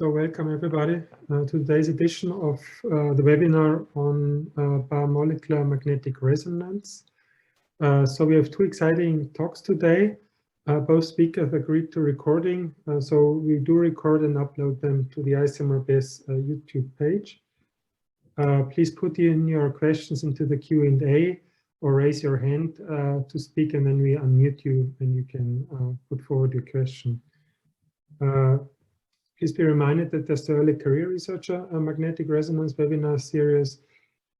So welcome everybody to today's edition of the webinar on biomolecular magnetic resonance. So we have two exciting talks today. Both speakers agreed to recording, so we do record and upload them to the ICMRBS YouTube page. Please put in your questions into the Q&A or raise your hand to speak, and then we unmute you and you can put forward your question. Please be reminded that there's the Early Career Researcher Magnetic Resonance webinar series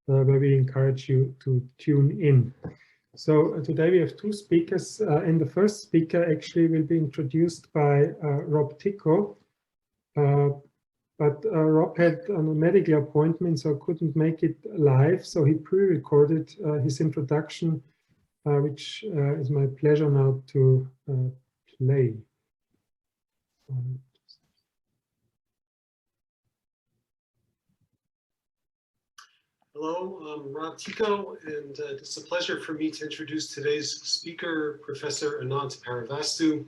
where we encourage you to tune in. So today we have two speakers, and the first speaker actually will be introduced by Rob Tico. But Rob had a medical appointment, so couldn't make it live, so he pre-recorded his introduction, which is my pleasure now to play. Hello, I'm Rob Tico, and it's a pleasure for me to introduce today's speaker, Professor Anant Paravastu.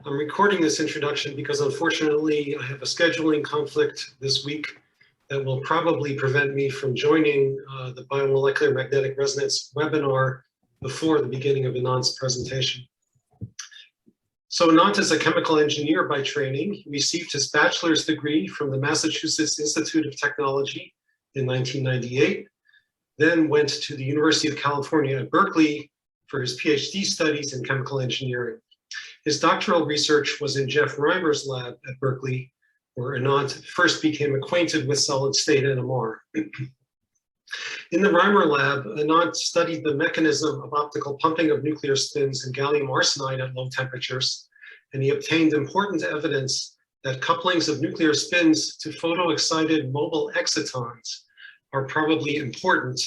I'm recording this introduction because unfortunately I have a scheduling conflict this week that will probably prevent me from joining the biomolecular magnetic resonance webinar before the beginning of Anant's presentation. So Anant is a chemical engineer by training. He received his bachelor's degree from the Massachusetts Institute of Technology in 1998, then went to the University of California at Berkeley for his PhD studies in chemical engineering. His doctoral research was in Jeff Reimer's lab at Berkeley, where Anant first became acquainted with solid-state NMR. In the Reimer lab, Anant studied the mechanism of optical pumping of nuclear spins in gallium arsenide at low temperatures, and he obtained important evidence that couplings of nuclear spins to photoexcited mobile excitons are probably important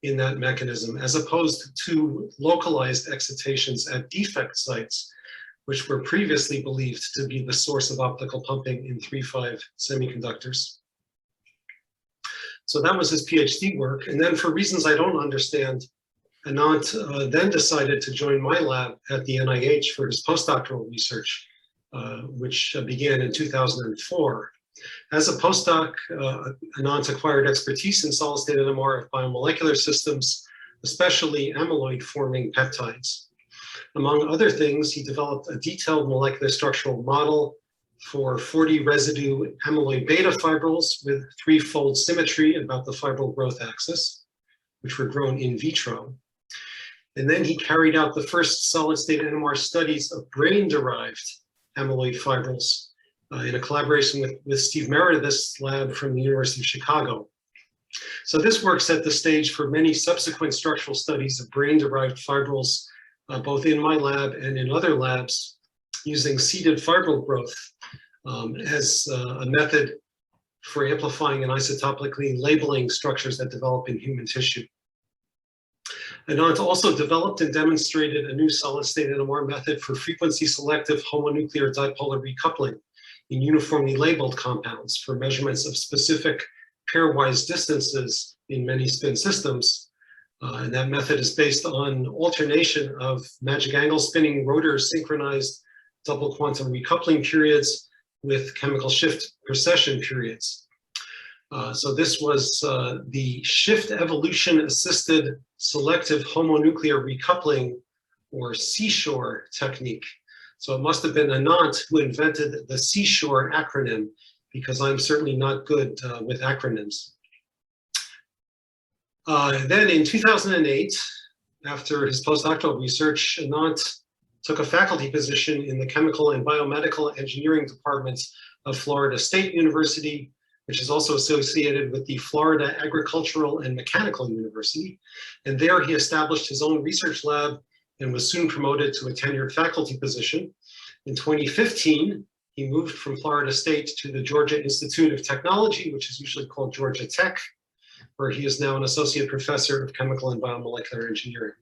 in that mechanism, as opposed to localized excitations at defect sites, which were previously believed to be the source of optical pumping in 3-5 semiconductors. So that was his PhD work. And then for reasons I don't understand, Anant then decided to join my lab at the NIH for his postdoctoral research, which began in 2004. As a postdoc, Anant acquired expertise in solid-state NMR of biomolecular systems, especially amyloid-forming peptides. Among other things, he developed a detailed molecular structural model for 40 residue amyloid beta fibrils with threefold symmetry about the fibril growth axis, which were grown in vitro. And then he carried out the first solid-state NMR studies of brain-derived amyloid fibrils in a collaboration with Steve Meredith's lab from the University of Chicago. So this work set the stage for many subsequent structural studies of brain-derived fibrils, both in my lab and in other labs, using seeded fibril growth as a method for amplifying and isotopically labeling structures that develop in human tissue. Anant also developed and demonstrated a new solid-state NMR method for frequency-selective homonuclear dipolar recoupling in uniformly labeled compounds for measurements of specific pairwise distances in many spin systems. And that method is based on alternation of magic angle spinning rotor synchronized double quantum recoupling periods with chemical shift precession periods. So this was the shift evolution assisted selective homonuclear recoupling, or SEASURE technique. So it must have been Anant who invented the SEASURE acronym, because I'm certainly not good with acronyms. Then in 2008, after his postdoctoral research, Anant took a faculty position in the Chemical and Biomedical Engineering Department of Florida State University, which is also associated with the Florida Agricultural and Mechanical University. And there he established his own research lab and was soon promoted to a tenured faculty position. In 2015, he moved from Florida State to the Georgia Institute of Technology, which is usually called Georgia Tech, where he is now an associate professor of chemical and biomolecular engineering.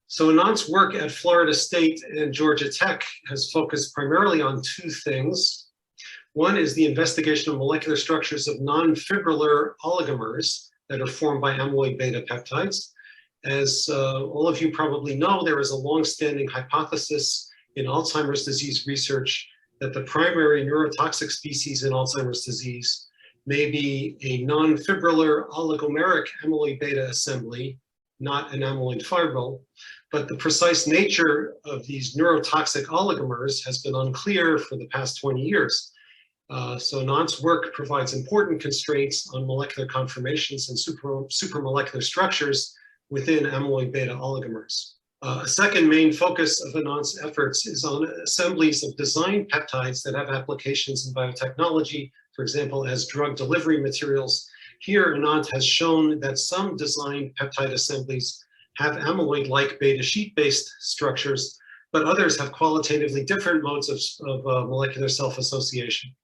So Anant's work at Florida State and Georgia Tech has focused primarily on two things. One is the investigation of molecular structures of non-fibrillar oligomers that are formed by amyloid beta peptides. As all of you probably know, there is a long-standing hypothesis in Alzheimer's disease research that the primary neurotoxic species in Alzheimer's disease may be a non-fibrillar oligomeric amyloid beta assembly, not an amyloid fibril, but the precise nature of these neurotoxic oligomers has been unclear for the past 20 years. So Anant's work provides important constraints on molecular conformations and supramolecular structures within amyloid beta oligomers. A second main focus of Anant's efforts is on assemblies of designed peptides that have applications in biotechnology, for example, as drug delivery materials. Here, Anant has shown that some designed peptide assemblies have amyloid-like beta sheet-based structures, but others have qualitatively different modes of molecular self-association.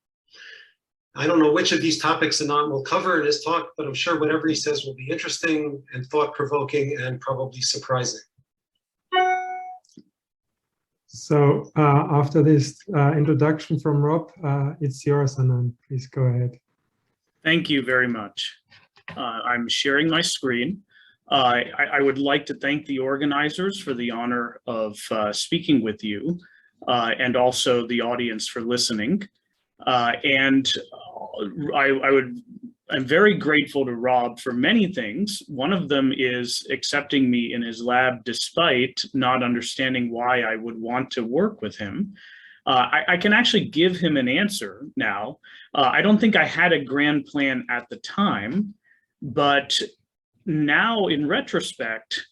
I don't know which of these topics Anant will cover in his talk, but I'm sure whatever he says will be interesting and thought-provoking and probably surprising. So after this introduction from Rob, it's yours, Anant. Please go ahead. Thank you very much. I'm sharing my screen. I would like to thank the organizers for the honor of speaking with you and also the audience for listening. I'm very grateful to Rob for many things. One of them is accepting me in his lab despite not understanding why I would want to work with him. I can actually give him an answer now. I don't think I had a grand plan at the time, but now in retrospect,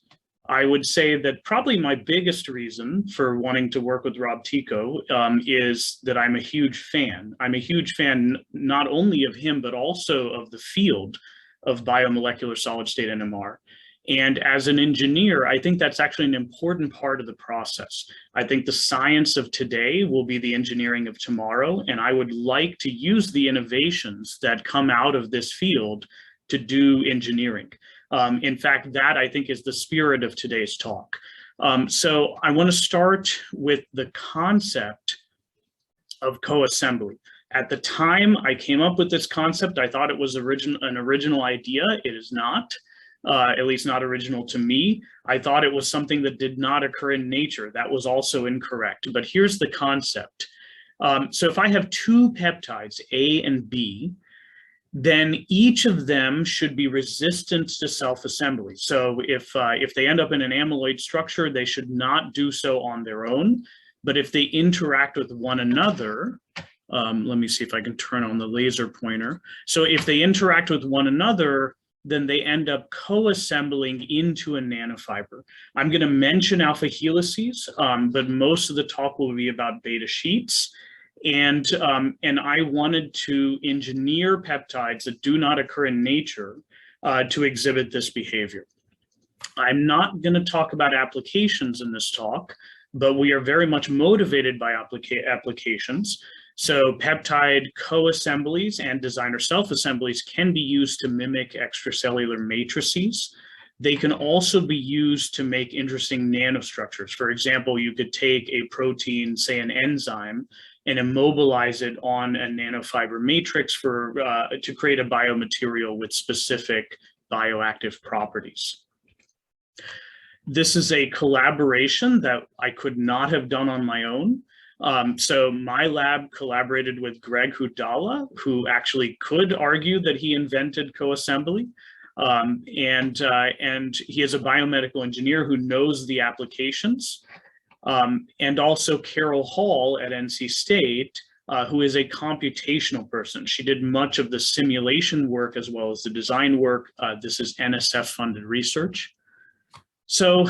I would say that probably my biggest reason for wanting to work with Rob Tico is that I'm a huge fan. I'm a huge fan not only of him, but also of the field of biomolecular solid state NMR. And as an engineer, I think that's actually an important part of the process. I think the science of today will be the engineering of tomorrow, and I would like to use the innovations that come out of this field to do engineering. In fact, that I think is the spirit of today's talk. So I want to start with the concept of co-assembly. At the time I came up with this concept, I thought it was an original idea. It is not, at least not original to me. I thought it was something that did not occur in nature. That was also incorrect, but here's the concept. So if I have two peptides, A and B, then each of them should be resistant to self-assembly. So if they end up in an amyloid structure, they should not do so on their own. But if they interact with one another, let me see if I can turn on the laser pointer. So if they interact with one another, then they end up co-assembling into a nanofiber. I'm going to mention alpha helices, but most of the talk will be about beta sheets. And I wanted to engineer peptides that do not occur in nature to exhibit this behavior. I'm not going to talk about applications in this talk, but we are very much motivated by applications. So peptide co-assemblies and designer self-assemblies can be used to mimic extracellular matrices. They can also be used to make interesting nanostructures. For example, you could take a protein, say an enzyme, and immobilize it on a nanofiber matrix to create a biomaterial with specific bioactive properties. This is a collaboration that I could not have done on my own. So my lab collaborated with Greg Hudala, who actually could argue that he invented co-assembly. And he is a biomedical engineer who knows the applications. And also Carol Hall at NC State, who is a computational person. She did much of the simulation work as well as the design work. This is NSF-funded research. So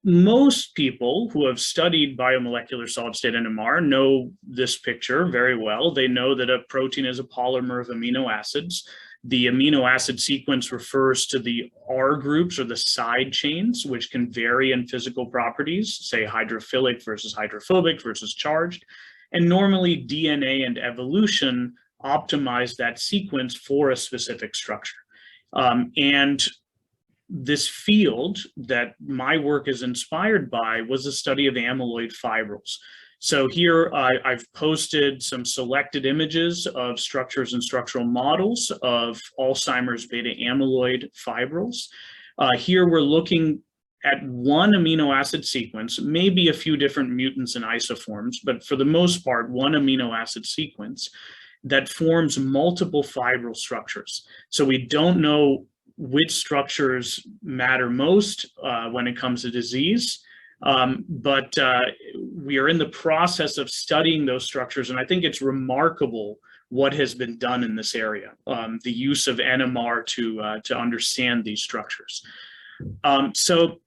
most people who have studied biomolecular solid-state NMR know this picture very well. They know that a protein is a polymer of amino acids. The amino acid sequence refers to the R groups or the side chains, which can vary in physical properties, say hydrophilic versus hydrophobic versus charged. And normally DNA and evolution optimize that sequence for a specific structure. And this field that my work is inspired by was the study of amyloid fibrils. So here I've posted some selected images of structures and structural models of Alzheimer's beta amyloid fibrils. Here we're looking at one amino acid sequence, maybe a few different mutants and isoforms, but for the most part, one amino acid sequence that forms multiple fibril structures. So we don't know which structures matter most when it comes to disease, but we are in the process of studying those structures, and I think it's remarkable what has been done in this area, the use of NMR to understand these structures. So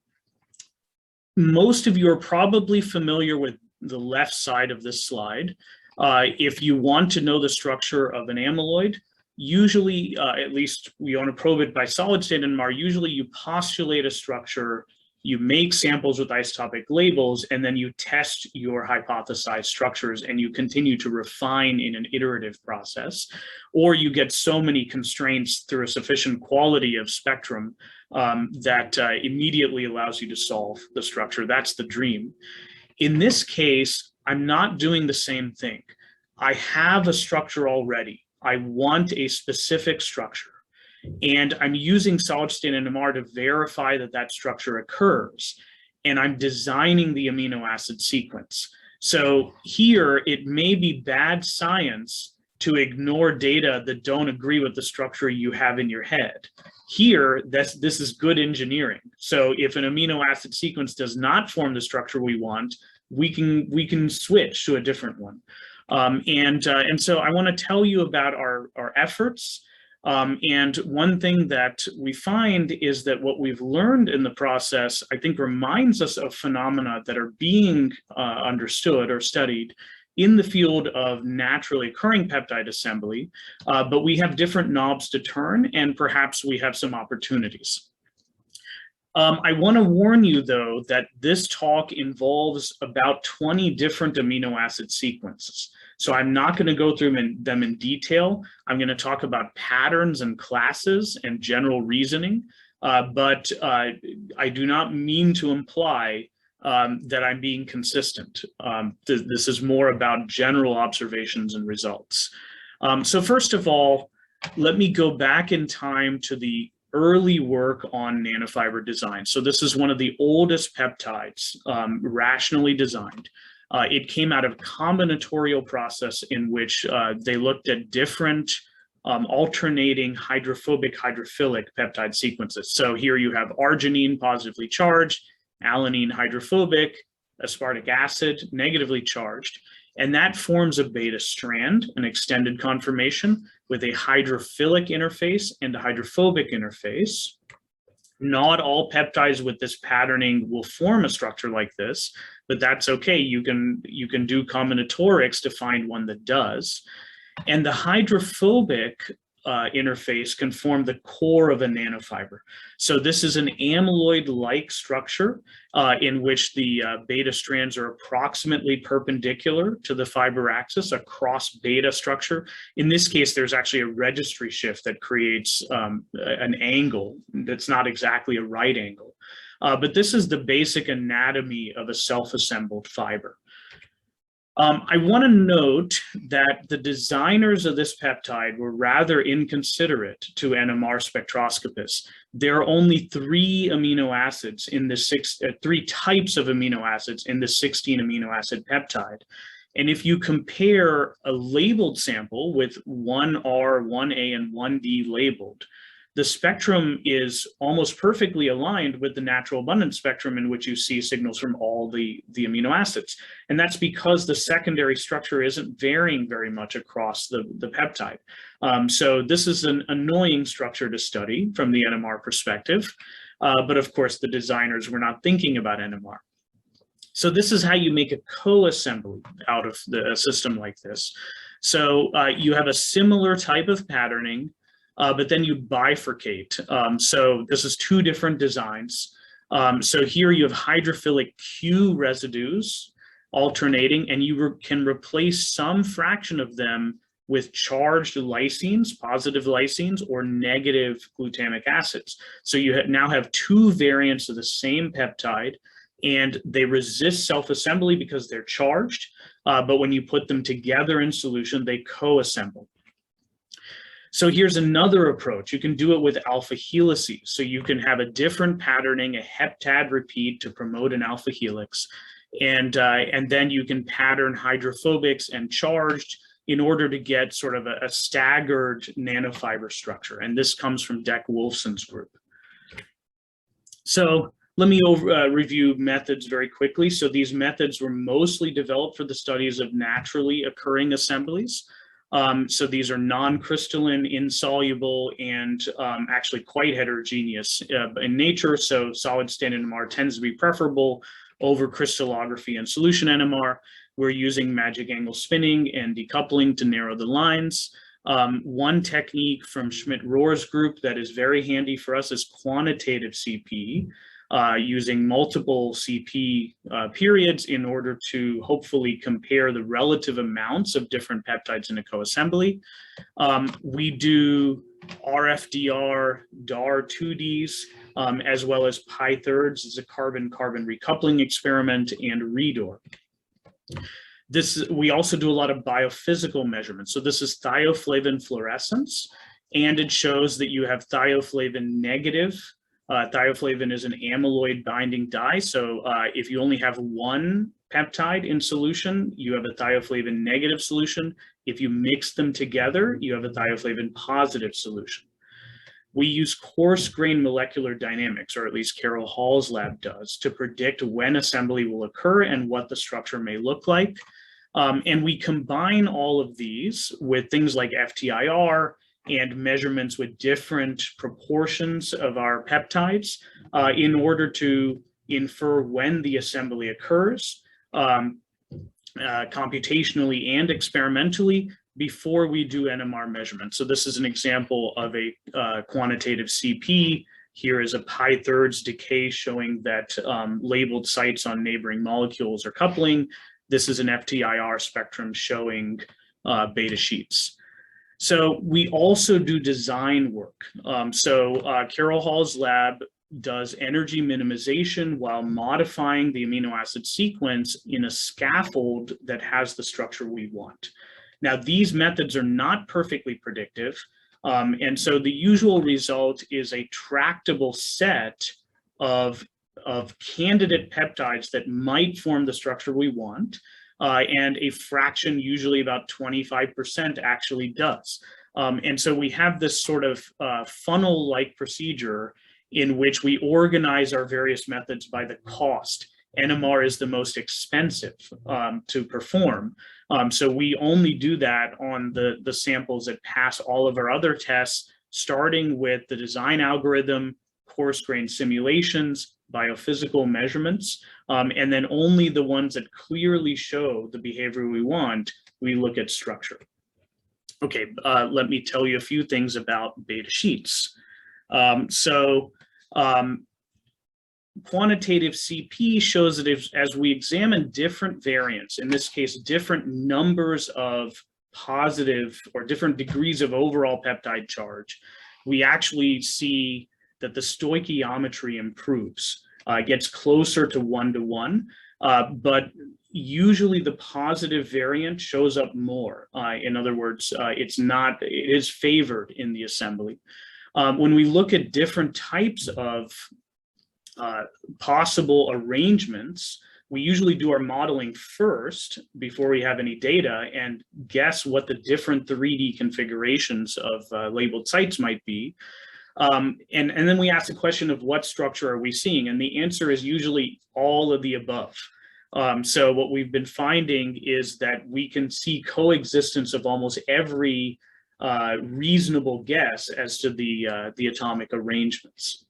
most of you are probably familiar with the left side of this slide. If you want to know the structure of an amyloid, usually, at least we want to probe it by solid state NMR, usually you postulate a structure, you make samples with isotopic labels, and then you test your hypothesized structures and you continue to refine in an iterative process, or you get so many constraints through a sufficient quality of spectrum that immediately allows you to solve the structure. That's the dream. In this case, I'm not doing the same thing. I have a structure already. I want a specific structure, and I'm using solid state NMR to verify that that structure occurs, and I'm designing the amino acid sequence. So here, it may be bad science to ignore data that don't agree with the structure you have in your head. Here, this is good engineering. So if an amino acid sequence does not form the structure we want, we can switch to a different one. And so I want to tell you about our efforts. And one thing that we find is that what we've learned in the process, I think, reminds us of phenomena that are being understood or studied in the field of naturally occurring peptide assembly, but we have different knobs to turn, and perhaps we have some opportunities. I want to warn you, though, that this talk involves about 20 different amino acid sequences. So I'm not going to go through them in detail. I'm going to talk about patterns and classes and general reasoning, but I do not mean to imply that I'm being consistent. This is more about general observations and results. So first of all, let me go back in time to the early work on nanofiber design. So this is one of the oldest peptides rationally designed. It came out of a combinatorial process in which they looked at different alternating hydrophobic, hydrophilic peptide sequences. So here you have arginine positively charged, alanine hydrophobic, aspartic acid negatively charged, and that forms a beta strand, an extended conformation with a hydrophilic interface and a hydrophobic interface. Not all peptides with this patterning will form a structure like this, but that's okay. You can do combinatorics to find one that does. And the hydrophobic interface can form the core of a nanofiber. So this is an amyloid-like structure in which the beta strands are approximately perpendicular to the fiber axis, a cross beta structure. In this case, there's actually a registry shift that creates an angle that's not exactly a right angle. But this is the basic anatomy of a self-assembled fiber. I want to note that the designers of this peptide were rather inconsiderate to NMR spectroscopists. There are only 3 amino acids in the 3 types of amino acids in the 16 amino acid peptide. And if you compare a labeled sample with 1R, 1A, and 1D labeled, the spectrum is almost perfectly aligned with the natural abundance spectrum in which you see signals from all the amino acids. And that's because the secondary structure isn't varying very much across the peptide. So this is an annoying structure to study from the NMR perspective. But of course, the designers were not thinking about NMR. So this is how you make a co-assembly out of a system like this. So you have a similar type of patterning, but then you bifurcate. So this is 2 different designs. So here you have hydrophilic Q residues alternating, and you can replace some fraction of them with charged lysines, positive lysines, or negative glutamic acids. So you now have 2 variants of the same peptide, and they resist self-assembly because they're charged, but when you put them together in solution, they co-assemble. So here's another approach. You can do it with alpha helices. So you can have a different patterning, a heptad repeat to promote an alpha helix. And then you can pattern hydrophobics and charged in order to get sort of a staggered nanofiber structure. And this comes from Deck Wolfson's group. So let me review methods very quickly. So these methods were mostly developed for the studies of naturally occurring assemblies. So these are non-crystalline, insoluble, and actually quite heterogeneous in nature. So solid-state NMR tends to be preferable over crystallography and solution NMR. We're using magic angle spinning and decoupling to narrow the lines. One technique from Schmidt-Rohr's group that is very handy for us is quantitative CP, using multiple CP periods in order to hopefully compare the relative amounts of different peptides in a co-assembly. We do RFDR, DAR 2Ds, as well as pi thirds as a carbon-carbon recoupling experiment, and REDOR. We also do a lot of biophysical measurements. So this is thioflavin fluorescence, and it shows that you have thioflavin negative. Thioflavin is an amyloid binding dye. So if you only have one peptide in solution, you have a thioflavin negative solution. If you mix them together, you have a thioflavin positive solution. We use coarse grain molecular dynamics, or at least Carol Hall's lab does, to predict when assembly will occur and what the structure may look like. And we combine all of these with things like FTIR and measurements with different proportions of our peptides in order to infer when the assembly occurs computationally and experimentally before we do NMR measurements. So this is an example of a quantitative CP. Here is a pi thirds decay showing that labeled sites on neighboring molecules are coupling. This is an FTIR spectrum showing beta sheets. So we also do design work. Carol Hall's lab does energy minimization while modifying the amino acid sequence in a scaffold that has the structure we want. Now, these methods are not perfectly predictive. And so the usual result is a tractable set of candidate peptides that might form the structure we want. And a fraction, usually about 25%, actually does. And so we have this sort of funnel-like procedure in which we organize our various methods by the cost. NMR is the most expensive to perform. So we only do that on the samples that pass all of our other tests, starting with the design algorithm, coarse grain simulations, biophysical measurements, and then only the ones that clearly show the behavior we want, we look at structure. Okay, let me tell you a few things about beta sheets. Quantitative CP shows that as we examine different variants, in this case, different numbers of positive or different degrees of overall peptide charge, we actually see that the stoichiometry improves, gets closer to 1-to-1, but usually the positive variant shows up more. In other words, it is favored in the assembly. When we look at different types of possible arrangements, we usually do our modeling first before we have any data and guess what the different 3D configurations of labeled sites might be. And then we ask the question of what structure are we seeing? And the answer is usually all of the above. So what we've been finding is that we can see coexistence of almost every reasonable guess as to the atomic arrangements.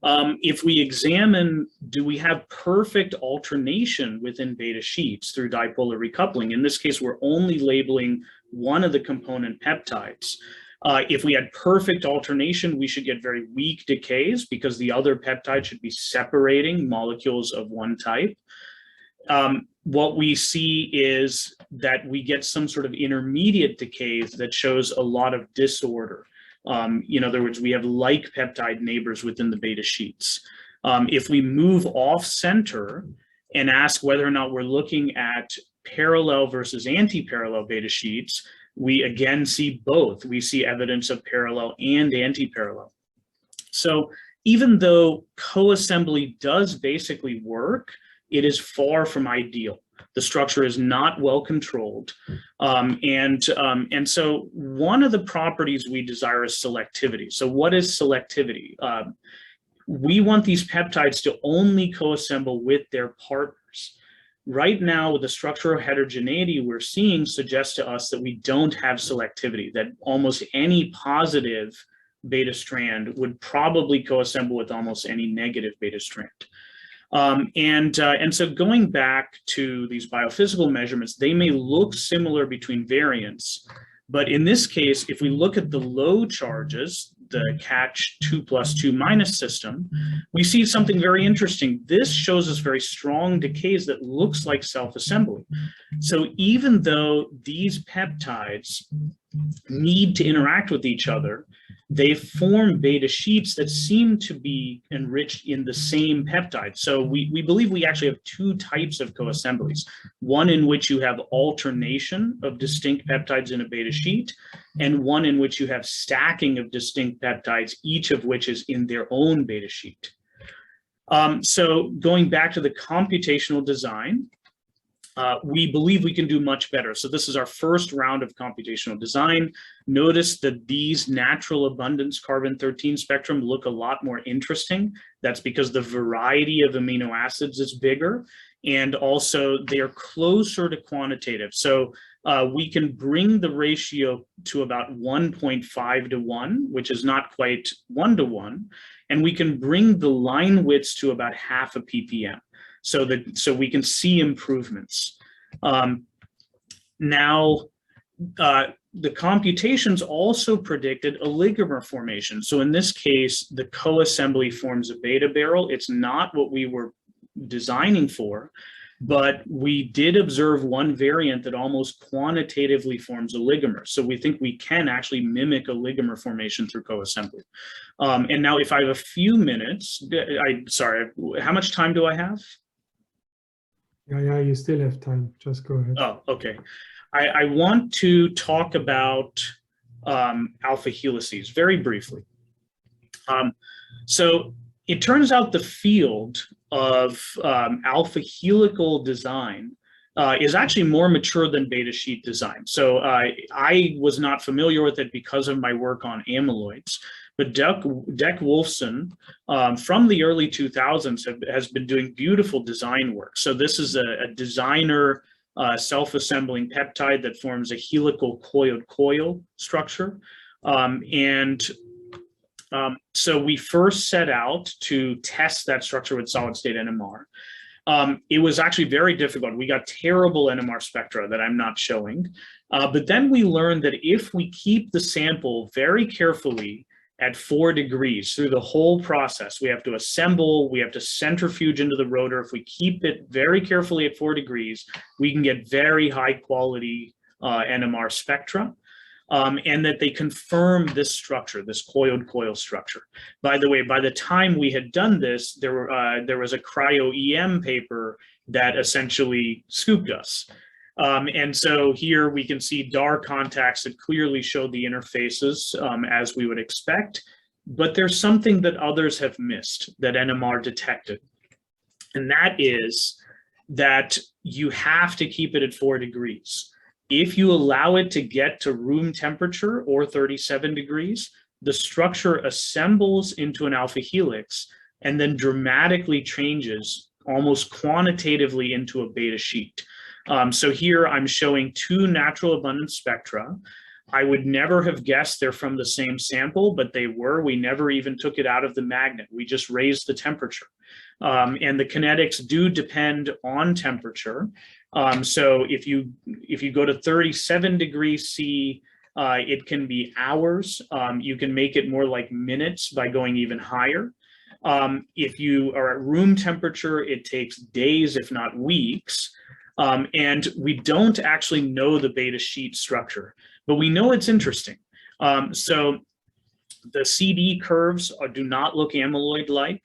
If we examine, do we have perfect alternation within beta sheets through dipolar recoupling? In this case, we're only labeling one of the component peptides. If we had perfect alternation, we should get very weak decays because the other peptide should be separating molecules of one type. What we see is that we get some sort of intermediate decays that shows a lot of disorder. In other words, we have like peptide neighbors within the beta sheets. If we move off center and ask whether or not we're looking at parallel versus anti-parallel beta sheets, we again see both. We see evidence of parallel and anti-parallel. So even though co-assembly does basically work, it is far from ideal. The structure is not well controlled. And so one of the properties we desire is selectivity. So what is selectivity? We want these peptides to only co-assemble with their partners. Right now, the structural heterogeneity we're seeing suggests to us that we don't have selectivity, that almost any positive beta strand would probably co-assemble with almost any negative beta strand. And so going back to these biophysical measurements, they may look similar between variants, but in this case, if we look at the low charges, the catch 2+2- system, we see something very interesting. This shows us very strong decays that looks like self-assembly. So even though these peptides need to interact with each other, they form beta sheets that seem to be enriched in the same peptide. So we believe we actually have two types of co-assemblies, one in which you have alternation of distinct peptides in a beta sheet, and one in which you have stacking of distinct peptides, each of which is in their own beta sheet. So going back to the computational design, we believe we can do much better. So this is our first round of computational design. Notice that these natural abundance carbon-13 spectrum look a lot more interesting. That's because the variety of amino acids is bigger, and also they're closer to quantitative. So we can bring the ratio to about 1.5 to 1, which is not quite 1 to 1, and we can bring the line widths to about half a ppm. So we can see improvements. Now, the computations also predicted oligomer formation. So in this case, the co-assembly forms a beta barrel. It's not what we were designing for, but we did observe one variant that almost quantitatively forms oligomers. So we think we can actually mimic oligomer formation through co-assembly. And now if I have a few minutes, sorry, how much time do I have? Yeah, you still have time. Just go ahead. Oh, okay. I want to talk about alpha helices very briefly. So it turns out the field of alpha helical design is actually more mature than beta sheet design. So I was not familiar with it because of my work on amyloids. But Dec Wolfson from the early 2000s has been doing beautiful design work. So this is a designer self-assembling peptide that forms a helical coiled coil structure. So we first set out to test that structure with solid state NMR. It was actually very difficult. We got terrible NMR spectra that I'm not showing. But then we learned that if we keep the sample very carefully at 4 degrees through the whole process, we have to assemble, we have to centrifuge into the rotor. If we keep it very carefully at 4 degrees, we can get very high quality NMR spectra. And that they confirm this structure, this coiled coil structure. By the way, by the time we had done this, there was a cryo-EM paper that essentially scooped us. And so here we can see DAR contacts that clearly show the interfaces as we would expect, but there's something that others have missed that NMR detected. And that is that you have to keep it at 4 degrees. If you allow it to get to room temperature or 37 degrees, the structure assembles into an alpha helix and then dramatically changes almost quantitatively into a beta sheet. So here I'm showing 2 natural abundance spectra. I would never have guessed they're from the same sample, but they were. We never even took it out of the magnet. We just raised the temperature. And the kinetics do depend on temperature. So if you go to 37 degrees C, it can be hours. You can make it more like minutes by going even higher. If you are at room temperature, it takes days, if not weeks. And we don't actually know the beta sheet structure, but we know it's interesting. So the CD curves do not look amyloid-like.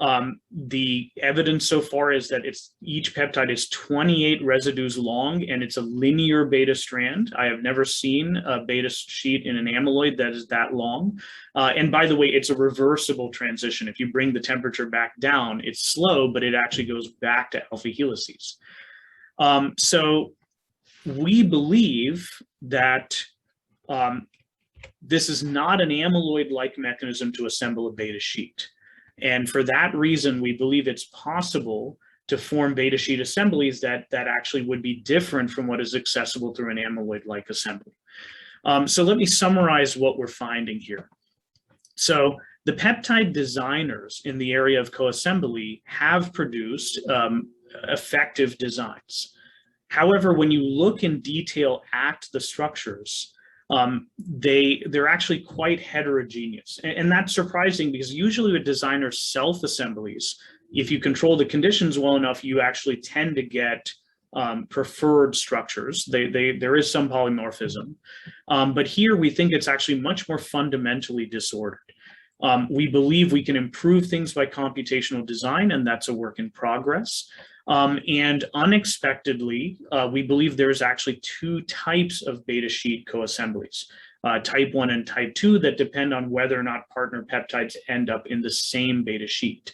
The evidence so far is that each peptide is 28 residues long, and it's a linear beta strand. I have never seen a beta sheet in an amyloid that is that long. And by the way, it's a reversible transition. If you bring the temperature back down, it's slow, but it actually goes back to alpha helices. So we believe that this is not an amyloid-like mechanism to assemble a beta sheet. And for that reason, we believe it's possible to form beta sheet assemblies that actually would be different from what is accessible through an amyloid-like assembly. So let me summarize what we're finding here. So the peptide designers in the area of co-assembly have produced effective designs. However, when you look in detail at the structures, they're actually quite heterogeneous. And that's surprising because usually with designer self-assemblies, if you control the conditions well enough, you actually tend to get preferred structures. There is some polymorphism. But here we think it's actually much more fundamentally disordered. We believe we can improve things by computational design, and that's a work in progress. And unexpectedly, we believe there's actually two types of beta sheet co-assemblies, type 1 and type 2, that depend on whether or not partner peptides end up in the same beta sheet.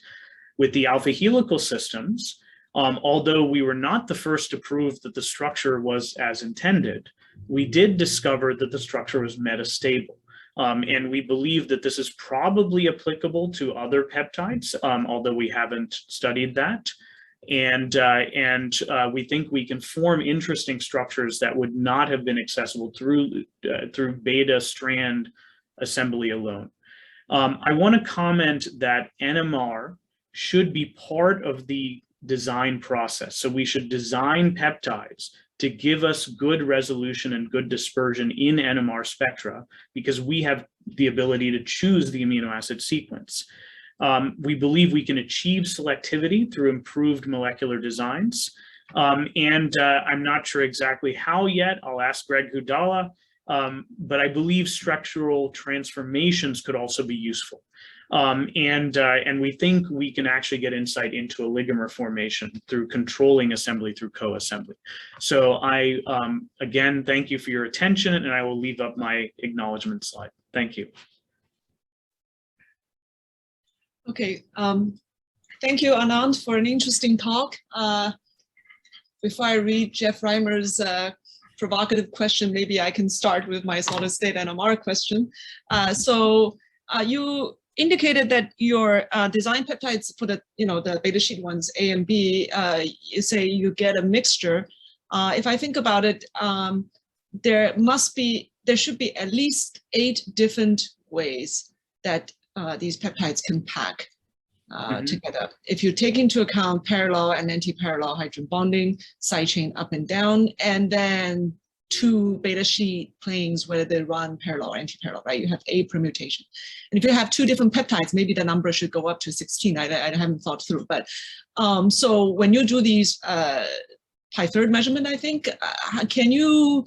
With the alpha helical systems, although we were not the first to prove that the structure was as intended, we did discover that the structure was metastable. And we believe that this is probably applicable to other peptides, although we haven't studied that. And we think we can form interesting structures that would not have been accessible through beta strand assembly alone. I want to comment that NMR should be part of the design process. So we should design peptides to give us good resolution and good dispersion in NMR spectra, because we have the ability to choose the amino acid sequence. We believe we can achieve selectivity through improved molecular designs. I'm not sure exactly how yet. I'll ask Greg Hudala, but I believe structural transformations could also be useful. And we think we can actually get insight into oligomer formation through controlling assembly through co-assembly. So I, again, thank you for your attention, and I will leave up my acknowledgement slide. Thank you. Okay, thank you, Anant, for an interesting talk. Before I read Jeff Reimer's provocative question, maybe I can start with my solid state NMR question. You indicated that your design peptides for the beta sheet ones, A and B, you say you get a mixture. If I think about it, there should be at least 8 different ways that these peptides can pack together. If you take into account parallel and anti-parallel hydrogen bonding, side chain up and down, and then 2 beta sheet planes where they run parallel or anti-parallel, right? You have 8 permutation. And if you have 2 different peptides, maybe the number should go up to 16. I haven't thought through, but so when you do these pi-third measurement, I think, can you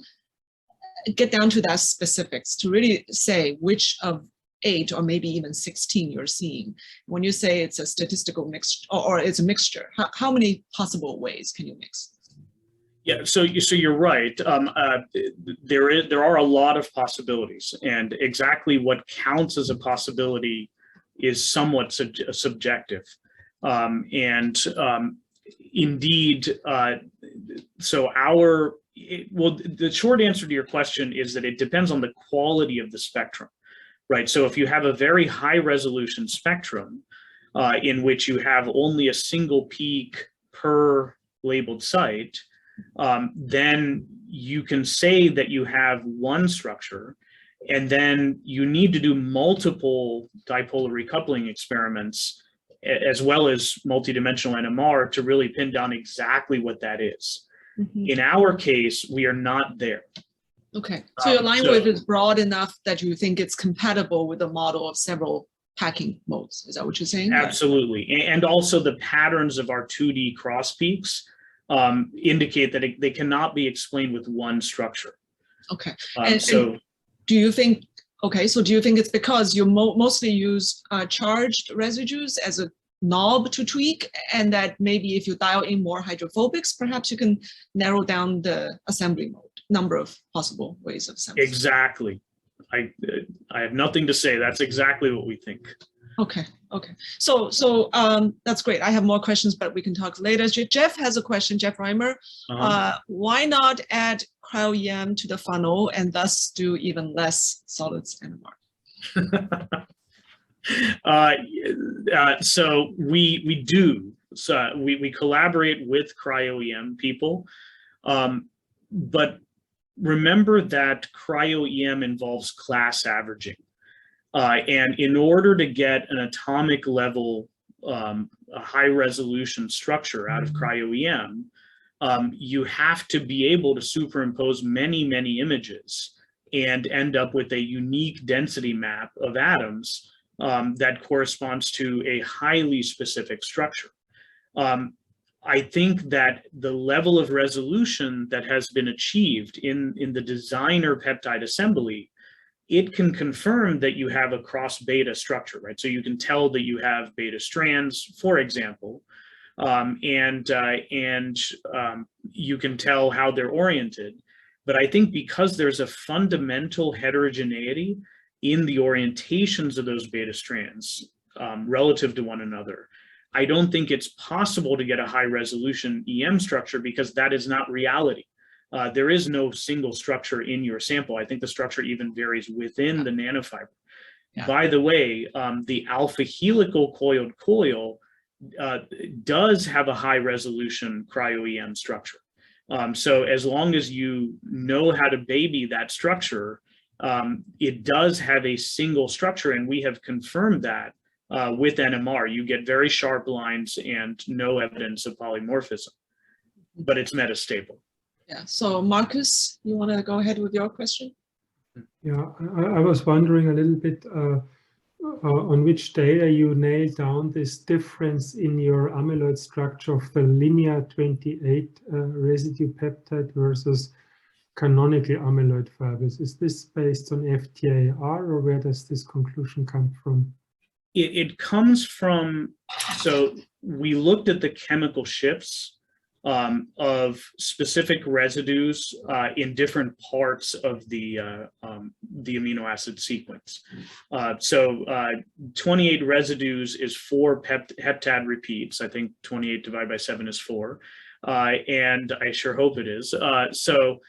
get down to that specifics to really say which of 8 or maybe even 16 you're seeing? When you say it's a statistical mix or it's a mixture, how many possible ways can you mix? Yeah, so you're right. There are a lot of possibilities, and exactly what counts as a possibility is somewhat subjective. Indeed, the short answer to your question is that it depends on the quality of the spectrum. Right, so if you have a very high resolution spectrum in which you have only a single peak per labeled site, then you can say that you have one structure, and then you need to do multiple dipolar recoupling experiments as well as multidimensional NMR to really pin down exactly what that is. Mm-hmm. In our case, we are not there. Okay, so your line width is broad enough that you think it's compatible with the model of several packing modes. Is that what you're saying? Absolutely, and also the patterns of our 2D cross peaks indicate that they cannot be explained with one structure. Okay, and do you think? Okay, so do you think it's because you mostly use charged residues as a knob to tweak, and that maybe if you dial in more hydrophobics, perhaps you can narrow down the assembly mode, number of possible ways of assembly. Exactly. I have nothing to say. That's exactly what we think. Okay. So that's great. I have more questions, but we can talk later. Jeff has a question, Jeff Reimer. Why not add cryo-EM to the funnel and thus do even less solids NMR? So we do. So we collaborate with cryo-EM people, but remember that cryo-EM involves class averaging. And in order to get an atomic level, a high resolution structure out of cryo-EM, you have to be able to superimpose many, many images and end up with a unique density map of atoms that corresponds to a highly specific structure. I think that the level of resolution that has been achieved in the designer peptide assembly, it can confirm that you have a cross beta structure, right? So you can tell that you have beta strands, for example, and you can tell how they're oriented. But I think because there's a fundamental heterogeneity in the orientations of those beta strands relative to one another, I don't think it's possible to get a high resolution EM structure because that is not reality. There is no single structure in your sample. I think the structure even varies within the nanofiber. Yeah. By the way, the alpha helical coiled coil does have a high resolution cryo-EM structure. So as long as you know how to baby that structure, it does have a single structure, and we have confirmed that with NMR. You get very sharp lines and no evidence of polymorphism, but it's metastable. Yeah, so Marcus, you want to go ahead with your question? Yeah, I was wondering a little bit on which data you nailed down this difference in your amyloid structure of the linear 28 residue peptide versus canonical amyloid fibers. Is this based on FTIR, or where does this conclusion come from? It comes from, so we looked at the chemical shifts of specific residues in different parts of the amino acid sequence. So 28 residues is 4 heptad repeats. I think 28 divided by 7 is 4. And I sure hope it is. So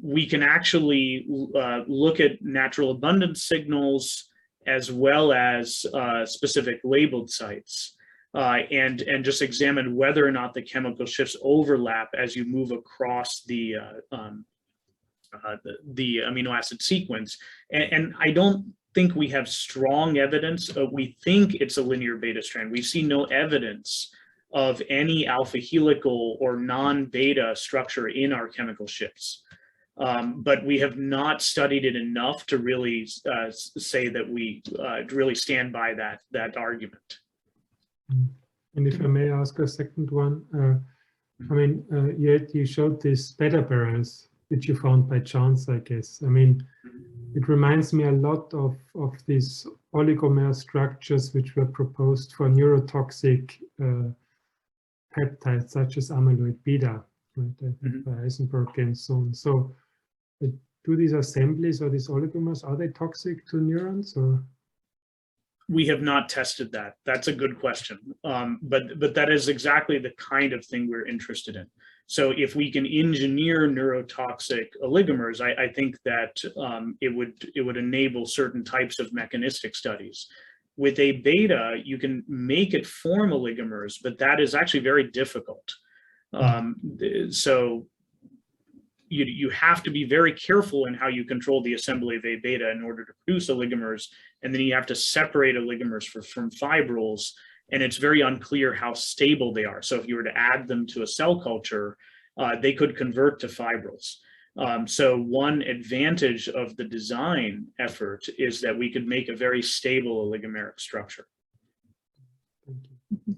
we can actually look at natural abundance signals as well as specific labeled sites. And just examine whether or not the chemical shifts overlap as you move across the amino acid sequence. And I don't think we have strong evidence. We think it's a linear beta strand. We see no evidence of any alpha helical or non-beta structure in our chemical shifts. But we have not studied it enough to really say that we really stand by that argument. And if I may ask a second one, I mean, you showed this beta barrels, which you found by chance, I guess. I mean, it reminds me a lot of these oligomer structures which were proposed for neurotoxic peptides, such as amyloid beta, right, by Eisenberg and so on. So, do these assemblies or these oligomers, are they toxic to neurons, or? We have not tested that. That's a good question. But that is exactly the kind of thing we're interested in. So if we can engineer neurotoxic oligomers, I think that it would enable certain types of mechanistic studies. With a beta, you can make it form oligomers, but that is actually very difficult. So you have to be very careful in how you control the assembly of A beta in order to produce oligomers, and then you have to separate oligomers from fibrils, and it's very unclear how stable they are. So if you were to add them to a cell culture, they could convert to fibrils. So one advantage of the design effort is that we could make a very stable oligomeric structure. Thank you.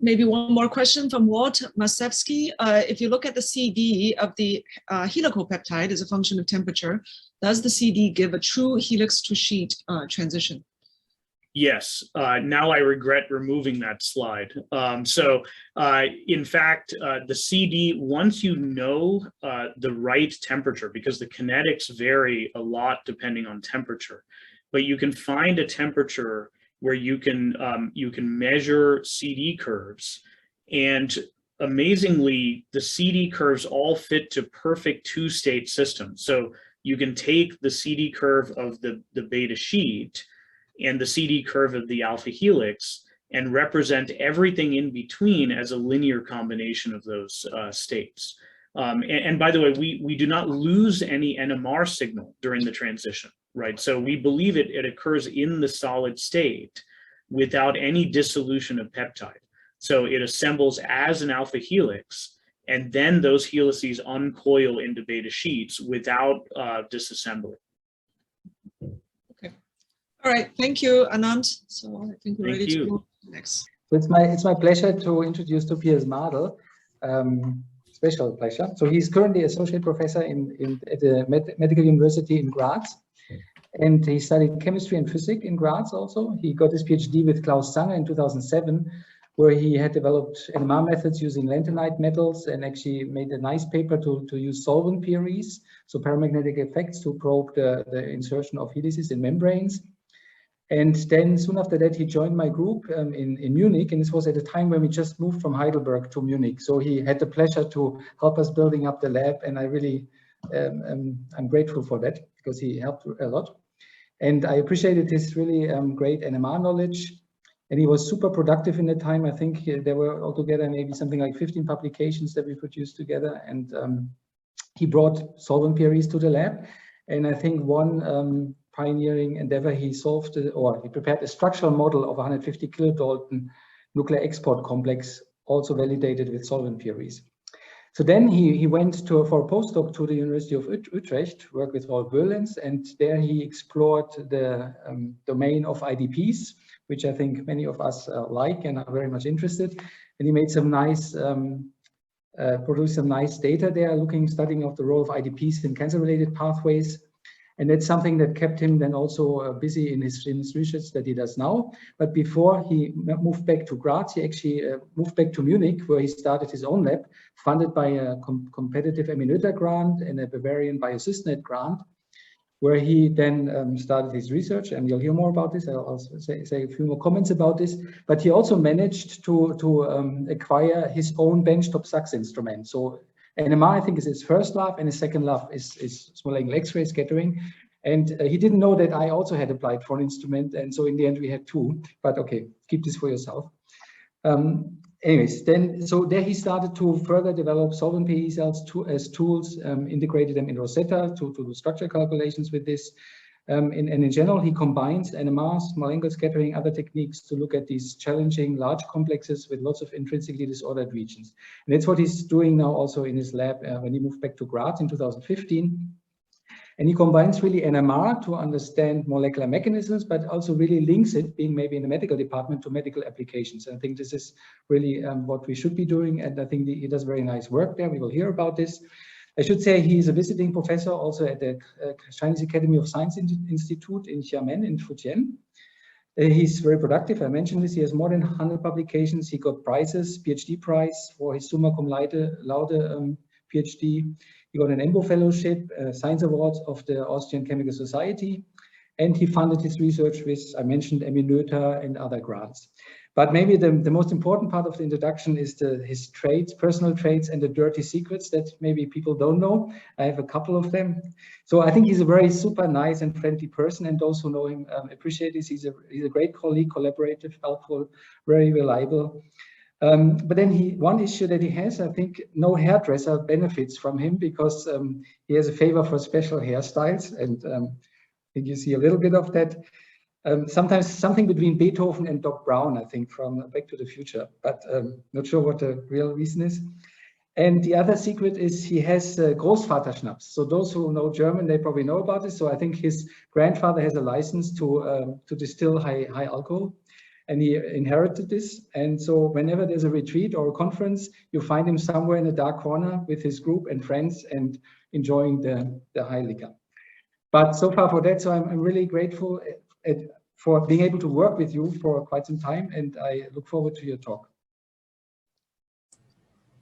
Maybe one more question from Walt Masevsky. If you look at the CD of the helical peptide as a function of temperature, does the CD give a true helix to sheet transition? Yes, now I regret removing that slide. In fact, the CD, once you know the right temperature, because the kinetics vary a lot depending on temperature, but you can find a temperature where you can measure CD curves, and amazingly, the CD curves all fit to perfect two-state systems. So you can take the CD curve of the beta sheet and the CD curve of the alpha helix and represent everything in between as a linear combination of those states. And by the way, we do not lose any NMR signal during the transition, right? So we believe it occurs in the solid state without any dissolution of peptide. So it assembles as an alpha helix, and then those helices uncoil into beta sheets without disassembly. All right, thank you, Anant. So I think we're ready to move next. It's my pleasure to introduce Tobias Madl. Special pleasure. So he's currently associate professor at the Medical University in Graz, and he studied chemistry and physics in Graz. Also, he got his PhD with Klaus Zanger in 2007, where he had developed NMR methods using lanthanide metals and actually made a nice paper to use solvent PREs, so paramagnetic effects, to probe the insertion of helices in membranes. And then soon after that, he joined my group in Munich, and this was at a time when we just moved from Heidelberg to Munich. So he had the pleasure to help us building up the lab, and I really, I'm grateful for that because he helped a lot. And I appreciated his really great NMR knowledge, and he was super productive in the time. I think there were altogether maybe something like 15 publications that we produced together, and he brought solvent PREs to the lab. And I think one pioneering endeavor, he prepared a structural model of 150 kilodalton nuclear export complex, also validated with solvent PREs. So then he went for a postdoc to the University of Utrecht, worked with Rolf Boelens, and there he explored the domain of IDPs, which I think many of us like and are very much interested. And he made some nice, produced some nice data there, studying of the role of IDPs in cancer-related pathways. And that's something that kept him then also busy in his research that he does now. But before he moved back to Graz, he actually moved back to Munich, where he started his own lab, funded by a competitive Eminöter grant and a Bavarian Biosysnet grant, where he then started his research. And you'll hear more about this. I'll also say a few more comments about this. But he also managed to acquire his own benchtop SAX instrument. So NMR, I think, is his first love, and his second love is small angle X-ray scattering. And he didn't know that I also had applied for an instrument, and so in the end we had two. But okay, keep this for yourself. Anyways, so there he started to further develop solvent PE cells as tools, integrated them in Rosetta to do structure calculations with this. And in general, he combines NMR, small angle scattering, other techniques to look at these challenging large complexes with lots of intrinsically disordered regions. And that's what he's doing now also in his lab when he moved back to Graz in 2015. And he combines really NMR to understand molecular mechanisms, but also really links it, being maybe in the medical department, to medical applications. And I think this is really what we should be doing. And I think he does very nice work there. We will hear about this. I should say he's a visiting professor also at the Chinese Academy of Science Institute in Xiamen in Fujian. He's very productive. I mentioned this. He has more than 100 publications. He got prizes, PhD prize for his summa cum laude PhD. He got an EMBO fellowship, science awards of the Austrian Chemical Society, and he funded his research with, I mentioned, Eminöter and other grants. But maybe the most important part of the introduction is his traits, personal traits, and the dirty secrets that maybe people don't know. I have a couple of them. So I think he's a very super nice and friendly person, and those who know him appreciate this. He's a great colleague, collaborative, helpful, very reliable. But then one issue that he has, I think no hairdresser benefits from him because he has a favor for special hairstyles, and I think you see a little bit of that. Sometimes something between Beethoven and Doc Brown, I think, from Back to the Future, but not sure what the real reason is. And the other secret is he has Großvaterschnaps. So those who know German, they probably know about this. So I think his grandfather has a license to distill high alcohol, and he inherited this. And so whenever there's a retreat or a conference, you find him somewhere in a dark corner with his group and friends and enjoying the high liquor. But so far for that, so I'm really grateful for being able to work with you for quite some time, and I look forward to your talk.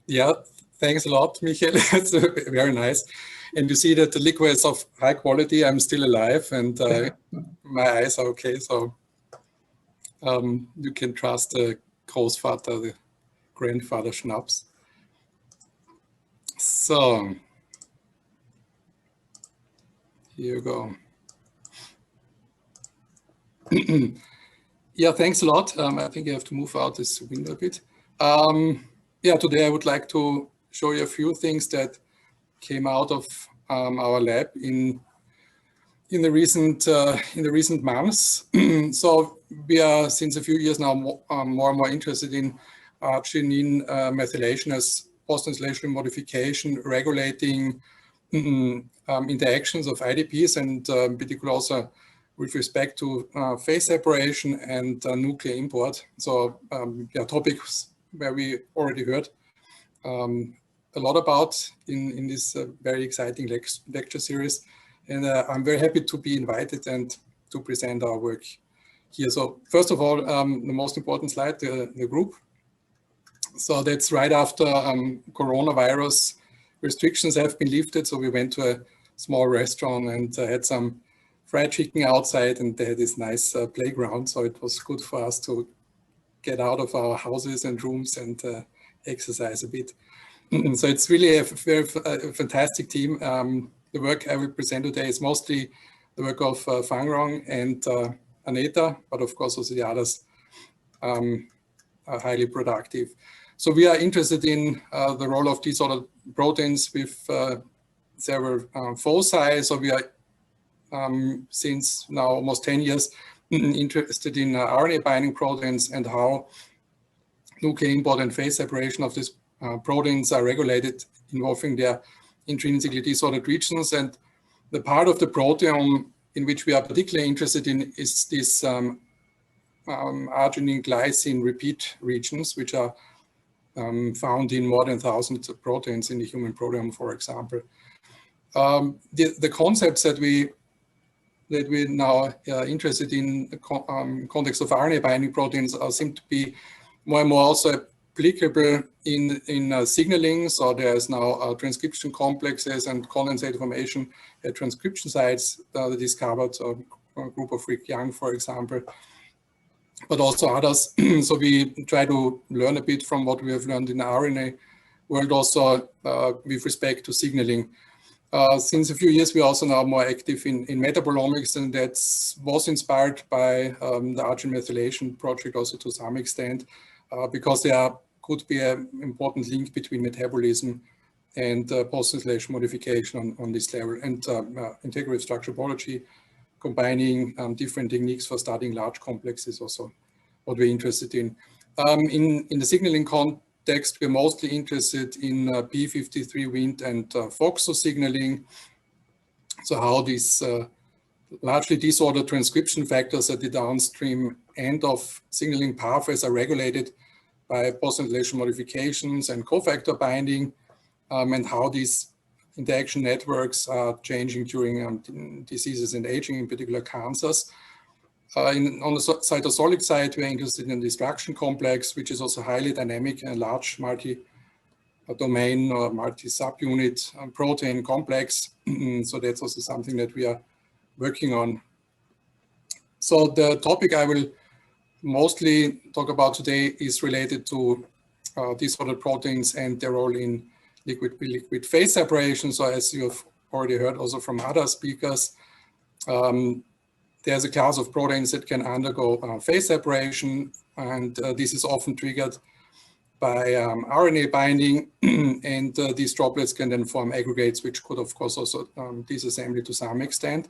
Yeah, thanks a lot, Michael. It's very nice. And you see that the liquid is of high quality. I'm still alive, and my eyes are okay. So you can trust the Großvater, the grandfather Schnaps. So here you go. Yeah, thanks a lot. I think I have to move out this window a bit. Yeah, today I would like to show you a few things that came out of our lab in the recent months. So we are since a few years now more and more interested in arginine methylation as post-translational modification, regulating interactions of IDPs, and particularly also with respect to phase separation and nuclear import. So yeah, topics where we already heard a lot about in this very exciting lecture series. And I'm very happy to be invited and to present our work here. So first of all, the most important slide, the group. So that's right after coronavirus restrictions have been lifted. So we went to a small restaurant and had some fried chicken outside, and they had this nice playground. So it was good for us to get out of our houses and rooms and exercise a bit. So it's really a very fantastic team. The work I will present today is mostly the work of Fang Rong and Aneta, but of course also the others are highly productive. So we are interested in the role of these sort of proteins with several foci. So we are since now almost 10 years interested in RNA binding proteins and how nuclear import and phase separation of these proteins are regulated, involving their intrinsically disordered regions. And the part of the proteome in which we are particularly interested in is this arginine glycine repeat regions, which are found in more than 1,000 proteins in the human proteome, for example. The concepts that we now are interested in the context of RNA binding proteins seem to be more and more also applicable in signaling. So there's now transcription complexes and condensate formation at transcription sites discovered, so a group of Rick Young, for example, but also others. So we try to learn a bit from what we have learned in the RNA world also with respect to signaling. Since a few years, we are also now more active in metabolomics, and that was inspired by the arginine methylation project also to some extent, because there could be an important link between metabolism and post-translation modification on this level, and integrative structural biology, combining different techniques for studying large complexes, also what we're interested in. In the signaling context, we're mostly interested in p53 Wnt and FOXO signaling. So how these largely disordered transcription factors at the downstream end of signaling pathways are regulated by post-translation modifications and cofactor binding, and how these interaction networks are changing during diseases and aging, in particular cancers. On the cytosolic side, we're interested in the destruction complex, which is also highly dynamic and large multi-domain or multi-subunit protein complex. So that's also something that we are working on. So the topic I will mostly talk about today is related to disordered proteins and their role in liquid phase separation. So as you have already heard also from other speakers, there's a class of proteins that can undergo phase separation, and this is often triggered by RNA binding, and these droplets can then form aggregates, which could of course also disassembly to some extent.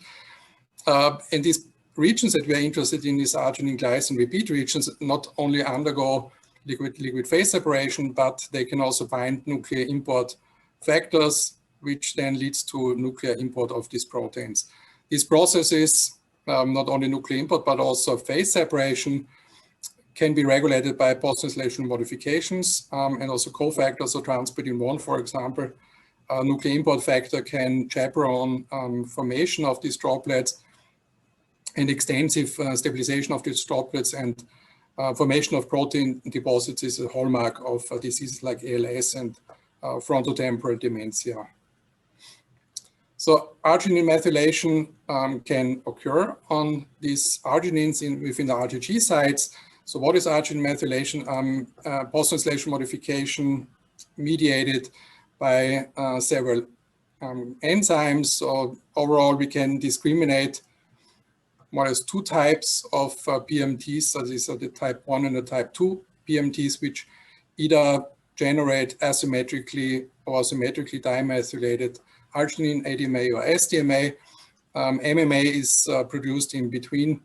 And these regions that we are interested in, these arginine glycine repeat regions, not only undergo liquid phase separation, but they can also bind nuclear import factors, which then leads to nuclear import of these proteins. These processes, not only nuclear import, but also phase separation, can be regulated by post-translational modifications and also cofactors, so transcripin 1, for example. Nuclear import factor can chaperone formation of these droplets. and extensive stabilization of these droplets and formation of protein deposits is a hallmark of diseases like ALS and frontotemporal dementia. So arginine methylation can occur on these arginines within the RGG sites. So what is arginine methylation? Post-translational modification mediated by several enzymes. So overall, we can discriminate more or less two types of PMTs. So these are the type 1 and the type 2 PMTs, which either generate asymmetrically or symmetrically dimethylated arginine, ADMA or SDMA. MMA is produced in between.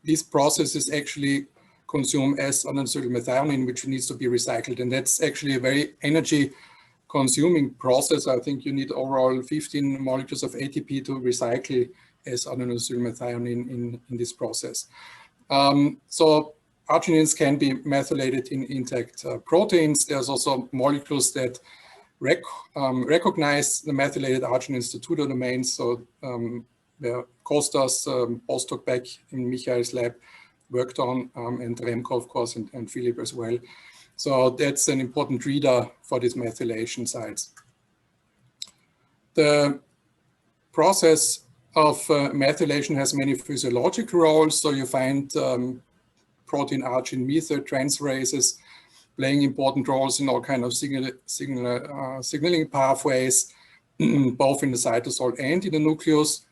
These processes actually consume S-adenosylmethionine, which needs to be recycled. And that's actually a very energy consuming process. I think you need overall 15 molecules of ATP to recycle S-adenosylmethionine in this process. So arginines can be methylated in intact proteins. There's also molecules that recognize the methylated arginines to 2 domains. So Kostas, postdoc back in Michael's lab, worked on, and Remco, of course, and Philip as well. So that's an important reader for these methylation sites. The process of methylation has many physiological roles. So you find protein arginine methyltransferases playing important roles in all kinds of signaling pathways, both in the cytosol and in the nucleus.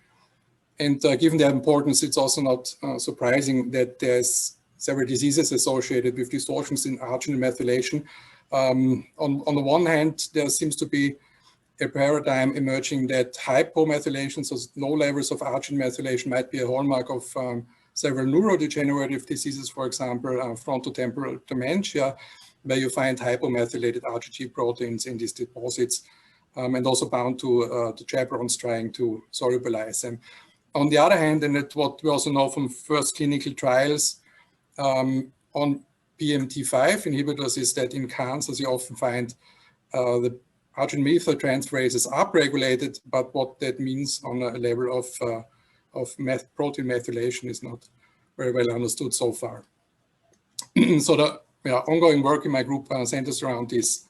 And given their importance, it's also not surprising that there's several diseases associated with distortions in arginine methylation. On the one hand, there seems to be a paradigm emerging that hypomethylation, so low levels of arginine methylation, might be a hallmark of several neurodegenerative diseases, for example, frontotemporal dementia, where you find hypomethylated RGG proteins in these deposits, and also bound to the chaperones trying to solubilize them. On the other hand, and that's what we also know from first clinical trials on PMT5 inhibitors, is that in cancers you often find the arginine methyltransferases upregulated, but what that means on a level of protein methylation is not very well understood so far. So the ongoing work in my group centers around this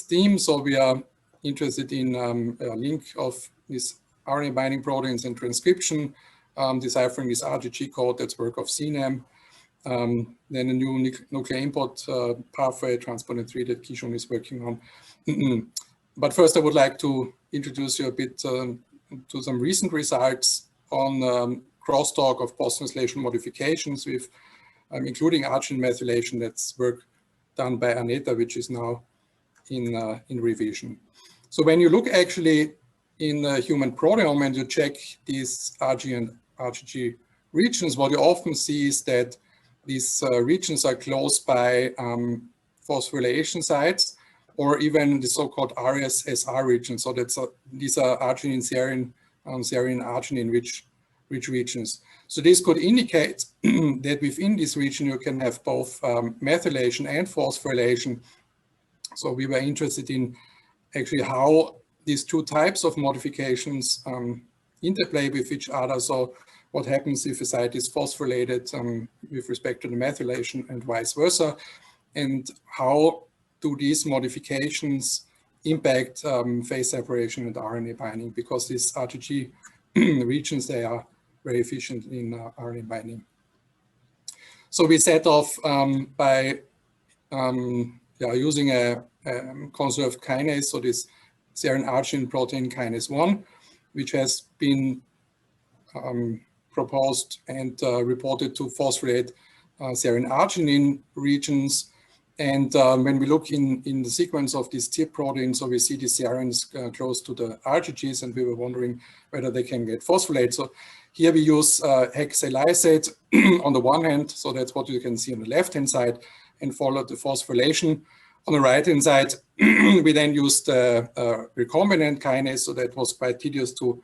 theme. So we are interested in a link of these RNA binding proteins and transcription, deciphering this RGG code. That's work of CNAM. Then a new nuclear import pathway, transport 3, that Kishon is working on. But first, I would like to introduce you a bit to some recent results on crosstalk of post-translational modifications with including arginine methylation. That's work done by Aneta, which is now in revision. So when you look actually in the human proteome and you check these RG and RGG regions, what you often see is that these regions are close by phosphorylation sites, or even the so-called RS-SR regions. So these are arginine, serine, arginine rich regions. So this could indicate that within this region you can have both methylation and phosphorylation. So we were interested in actually how these two types of modifications interplay with each other. So what happens if a site is phosphorylated with respect to the methylation and vice versa, and how do these modifications impact phase separation and RNA binding, because these RGG regions, they are very efficient in RNA binding. So we set off by using a conserved kinase, so this serine arginine protein kinase 1, which has been proposed and reported to phosphorylate serine arginine regions. And when we look in the sequence of these TIP proteins, so we see the serines close to the RGGs, and we were wondering whether they can get phosphorylated. So here we use hexylysate on the one hand, so that's what you can see on the left-hand side, and follow the phosphorylation. On the right-hand side, we then used recombinant kinase, so that was quite tedious to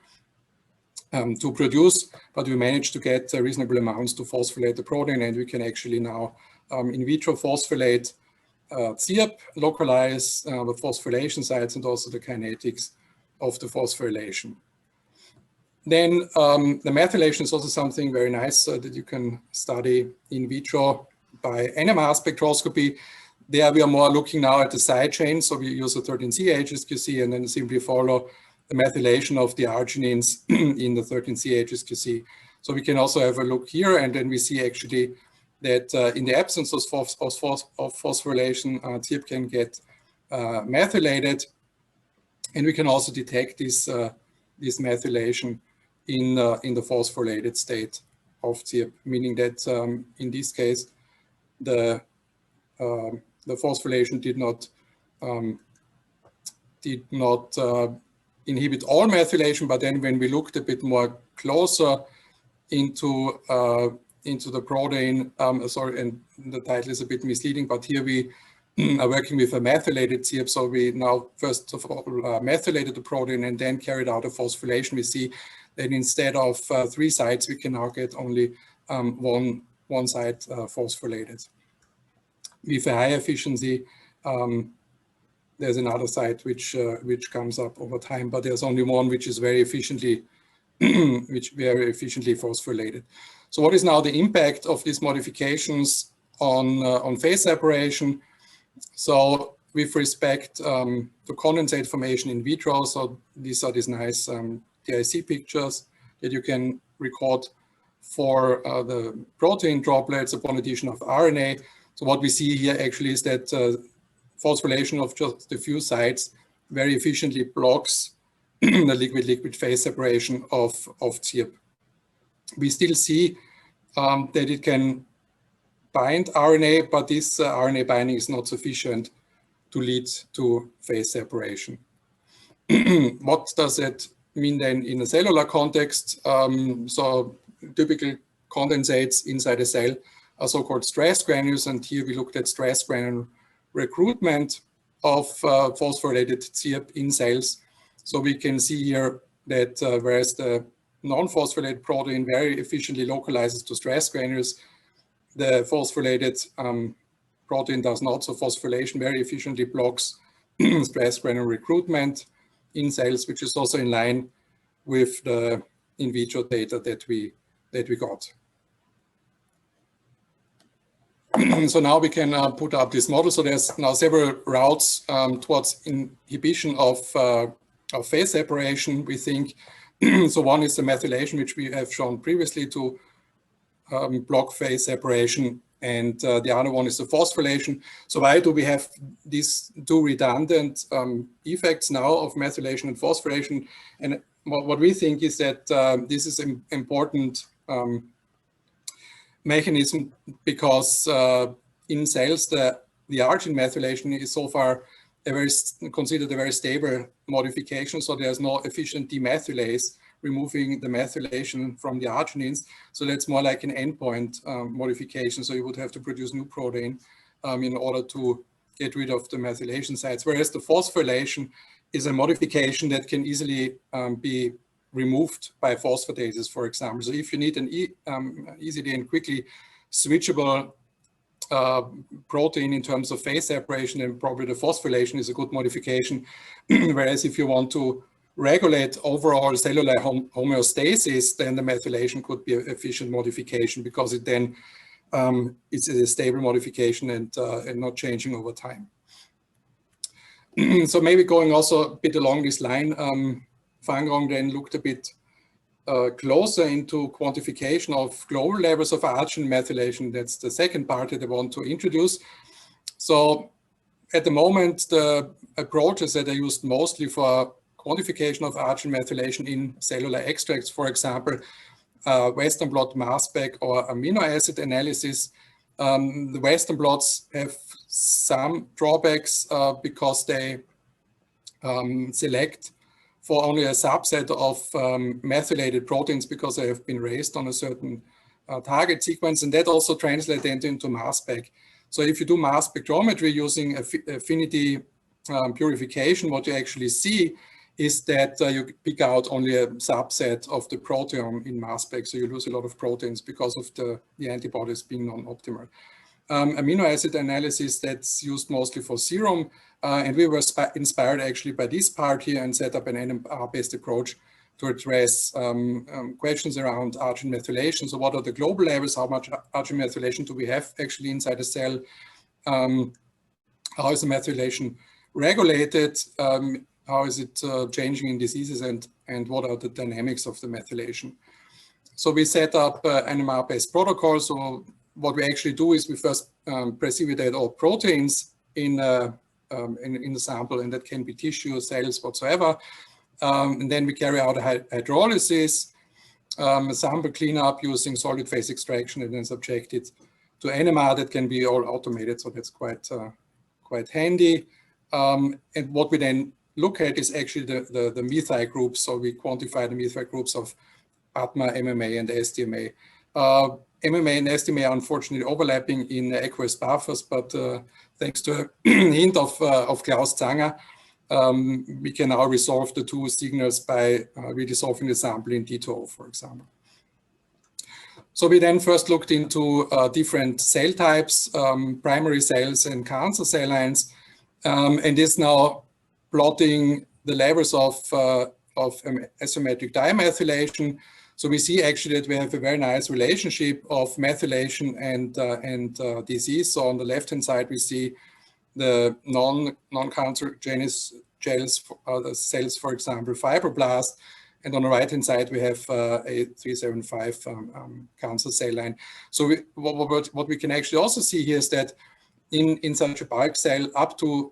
produce, but we managed to get reasonable amounts to phosphorylate the protein, and we can actually now in vitro phosphorylate CIAP, localize the phosphorylation sites and also the kinetics of the phosphorylation. Then the methylation is also something very nice that you can study in vitro by NMR spectroscopy. There we are more looking now at the side chain. So we use a 13C HSQC and then simply follow the methylation of the arginines in the 13C HSQC. So we can also have a look here, and then we see actually that in the absence of phosphorylation, TIP can get methylated, and we can also detect this methylation in the phosphorylated state of TIP, meaning that in this case the phosphorylation did not inhibit all methylation, but then when we looked a bit more closer into the protein, sorry, and the title is a bit misleading, but here we are working with a methylated TIP. So we now first of all methylated the protein and then carried out a phosphorylation. We see that instead of 3 sites, we can now get only one site phosphorylated. With a high efficiency, there's another site which comes up over time, but there's only one which is very efficiently phosphorylated. So what is now the impact of these modifications on phase separation? So with respect to condensate formation in vitro, so these are these nice DIC pictures that you can record for the protein droplets upon addition of RNA. So what we see here actually is that phosphorylation of just a few sites very efficiently blocks the liquid-liquid phase separation of TIP. We still see that it can bind RNA, but this RNA binding is not sufficient to lead to phase separation. What does it mean then in a cellular context? So typical condensates inside a cell are so-called stress granules, and here we looked at stress granule recruitment of phosphorylated TIP in cells. So we can see here that whereas the non-phosphorylated protein very efficiently localizes to stress granules, the phosphorylated protein does not. So phosphorylation very efficiently blocks stress granule recruitment in cells, which is also in line with the in vitro data that we got. So now we can put up this model. So there's now several routes towards inhibition of phase separation, we think. So one is the methylation, which we have shown previously to block phase separation, and the other one is the phosphorylation. So why do we have these two redundant effects now of methylation and phosphorylation? And what we think is that this is an important mechanism because in cells the argine methylation is so far considered a very stable modification. So there's no efficient demethylase removing the methylation from the arginines. So that's more like an endpoint modification. So you would have to produce new protein in order to get rid of the methylation sites. Whereas the phosphorylation is a modification that can easily be removed by phosphatases, for example. So if you need an easily and quickly switchable protein in terms of phase separation, then probably the phosphorylation is a good modification. Whereas if you want to regulate overall cellular homeostasis, then the methylation could be an efficient modification because it then it's a stable modification and not changing over time. So maybe going also a bit along this line, Van Rong then looked a bit closer into quantification of global levels of arginine methylation. That's the second part that I want to introduce. So at the moment, the approaches that are used mostly for quantification of arginine methylation in cellular extracts, for example, Western blot mass spec or amino acid analysis. The Western blots have some drawbacks because they select for only a subset of methylated proteins because they have been raised on a certain target sequence, and that also translates into mass spec. So if you do mass spectrometry using affinity purification, what you actually see is that you pick out only a subset of the proteome in mass spec, so you lose a lot of proteins because of the antibodies being non-optimal. Amino acid analysis, that's used mostly for serum, and we were inspired actually by this part here and set up an NMR-based approach address questions around arginine methylation. So what are the global levels? How much arginine methylation do we have actually inside a cell? How is the methylation regulated? How is it changing in diseases, and what are the dynamics of the methylation? So we set up an NMR-based protocol. So what we actually do is we first precipitate all proteins in the sample, and that can be tissue, cells, whatsoever. And then we carry out a hydrolysis, sample cleanup using solid phase extraction, and then subject it to NMR. That can be all automated, so that's quite handy. And what we then look at is actually the methyl groups. So we quantify the methyl groups of ATMA, MMA, and SDMA. MMA and SDMA are unfortunately overlapping in aqueous buffers, but thanks to a hint of Klaus Zanger, we can now resolve the two signals by redissolving the sample in D2O, for example. So we then first looked into different cell types, primary cells and cancer cell lines, and is now plotting the levels of asymmetric dimethylation. So we see actually that we have a very nice relationship of methylation and disease. So on the left-hand side, we see the non-cancerogenic cells, for example, fibroblast. And on the right-hand side, we have a 375 cancer cell line. So what we can actually also see here is that in such a bulk cell, up to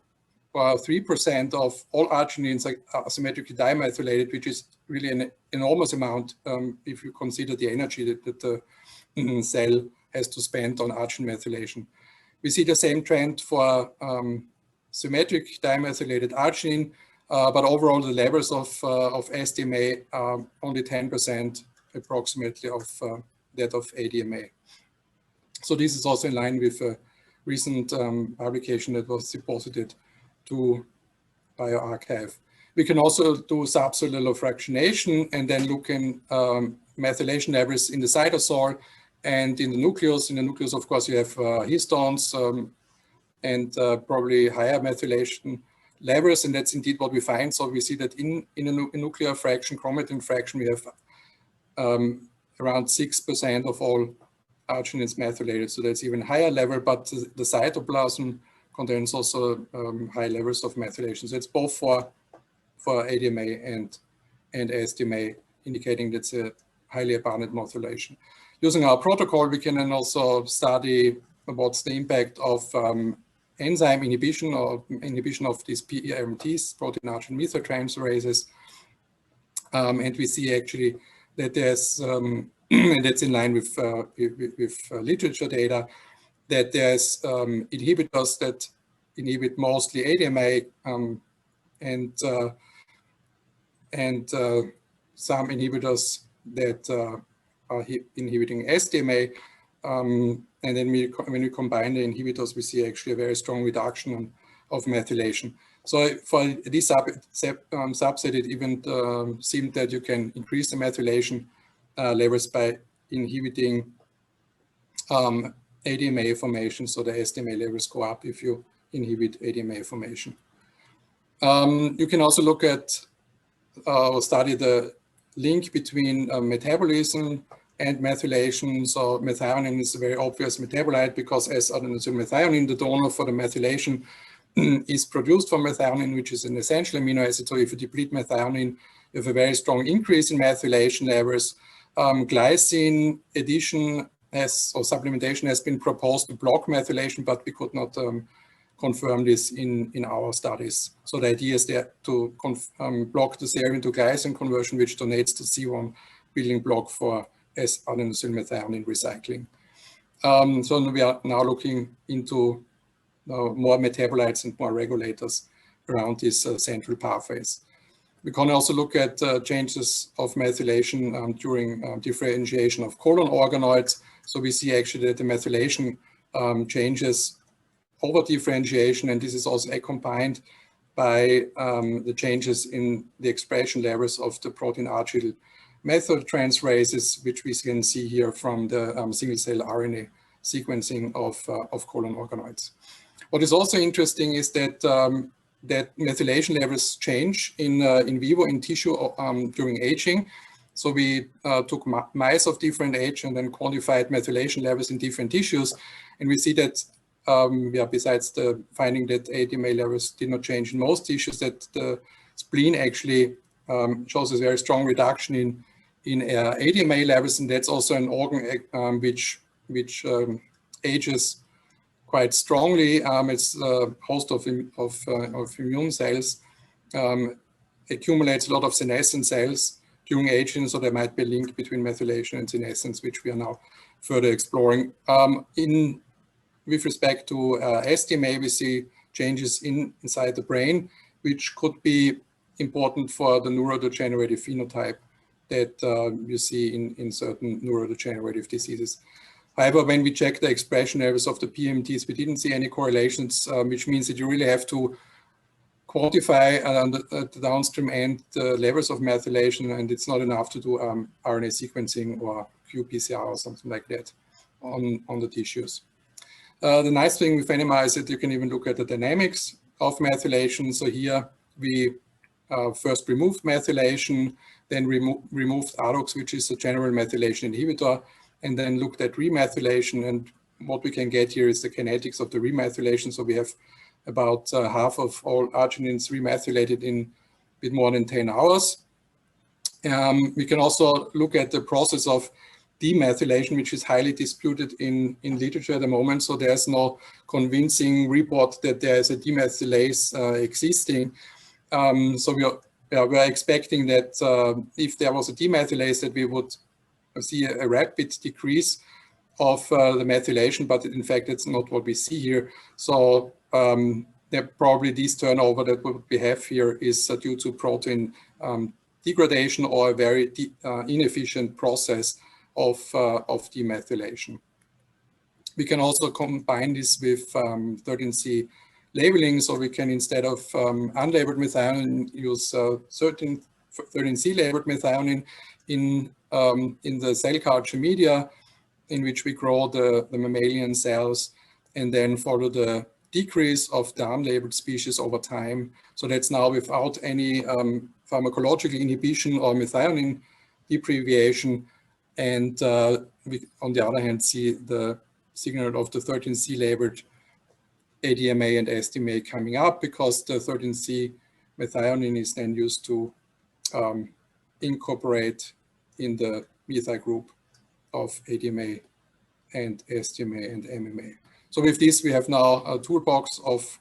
3% of all arginines are symmetrically dimethylated, which is really an enormous amount if you consider the energy that the cell has to spend on arginine methylation. We see the same trend for symmetric dimethylated arginine, but overall the levels of SDMA are only 10% approximately of that of ADMA. So this is also in line with a recent publication that was deposited to bioRxiv. We can also do subcellular fractionation and then look in methylation levels in the cytosol and in the nucleus. In the nucleus, of course, you have histones and probably higher methylation levels, and that's indeed what we find. So we see that in a nuclear fraction, chromatin fraction, we have around 6% of all arginines methylated. So that's even higher level, but the cytoplasm contains also high levels of methylation. So it's both for ADMA and SDMA, indicating that's a highly abundant methylation. Using our protocol, we can then also study what's the impact of enzyme inhibition or inhibition of these PEMTs, protein arginine methyltransferases. And we see actually that there's, and that's in line with literature data, that there's inhibitors that inhibit mostly ADMA and some inhibitors that are inhibiting SDMA. And then when we combine the inhibitors, we see actually a very strong reduction of methylation. So for this subset, it even seemed that you can increase the methylation levels by inhibiting ADMA formation. So the SDMA levels go up if you inhibit ADMA formation. You can also look at or study the link between metabolism and methylation. So methionine is a very obvious metabolite because as adenosine the donor for the methylation is produced from methionine, which is an essential amino acid. So if you deplete methionine, you have a very strong increase in methylation levels. Glycine addition or supplementation has been proposed to block methylation, but we could not confirm this in our studies. So the idea is there to block the serine to glycine conversion, which donates the C1 building block for S-adenosine methionine recycling. So we are now looking into more metabolites and more regulators around these central pathways. We can also look at changes of methylation during differentiation of colon organoids. So we see actually that the methylation changes over differentiation, and this is also accompanied by the changes in the expression levels of the protein arginine methyltransferases, which we can see here from the single-cell RNA sequencing of colon organoids. What is also interesting is that that methylation levels change in vivo in tissue during aging. So we took mice of different age and then quantified methylation levels in different tissues. And we see that, besides the finding that ADMA levels did not change in most tissues, that the spleen actually shows a very strong reduction in ADMA levels. And that's also an organ which ages quite strongly. It's a host of immune cells, accumulates a lot of senescent cells during aging, so there might be a link between methylation and senescence, which we are now further exploring. With respect to SDMA, we see changes inside the brain, which could be important for the neurodegenerative phenotype that you see in certain neurodegenerative diseases. However, when we check the expression levels of the PMTs, we didn't see any correlations, which means that you really have to quantify at the downstream end the levels of methylation, and it's not enough to do RNA sequencing or qPCR or something like that on the tissues. The nice thing with NMR is that you can even look at the dynamics of methylation. So here we first removed methylation, then removed ADOX, which is a general methylation inhibitor, and then looked at remethylation. And what we can get here is the kinetics of the remethylation. So we have about half of all arginines remethylated in a bit more than 10 hours. We can also look at the process of demethylation, which is highly disputed in literature at the moment. So there's no convincing report that there is a demethylase existing. So we are expecting that if there was a demethylase, that we would see a rapid decrease of the methylation, but in fact, it's not what we see here. So probably this turnover that we have here is due to protein degradation or a very inefficient process of demethylation. We can also combine this with 13C labeling, so we can, instead of unlabeled methionine, use 13C labeled methionine in the cell culture media in which we grow the mammalian cells, and then follow the decrease of the unlabeled species over time. So that's now without any pharmacological inhibition or methionine deprivation. And we, on the other hand, see the signal of the 13C labeled ADMA and SDMA coming up, because the 13C methionine is then used to incorporate in the methyl group of ADMA and SDMA and MMA. So with this, we have now a toolbox of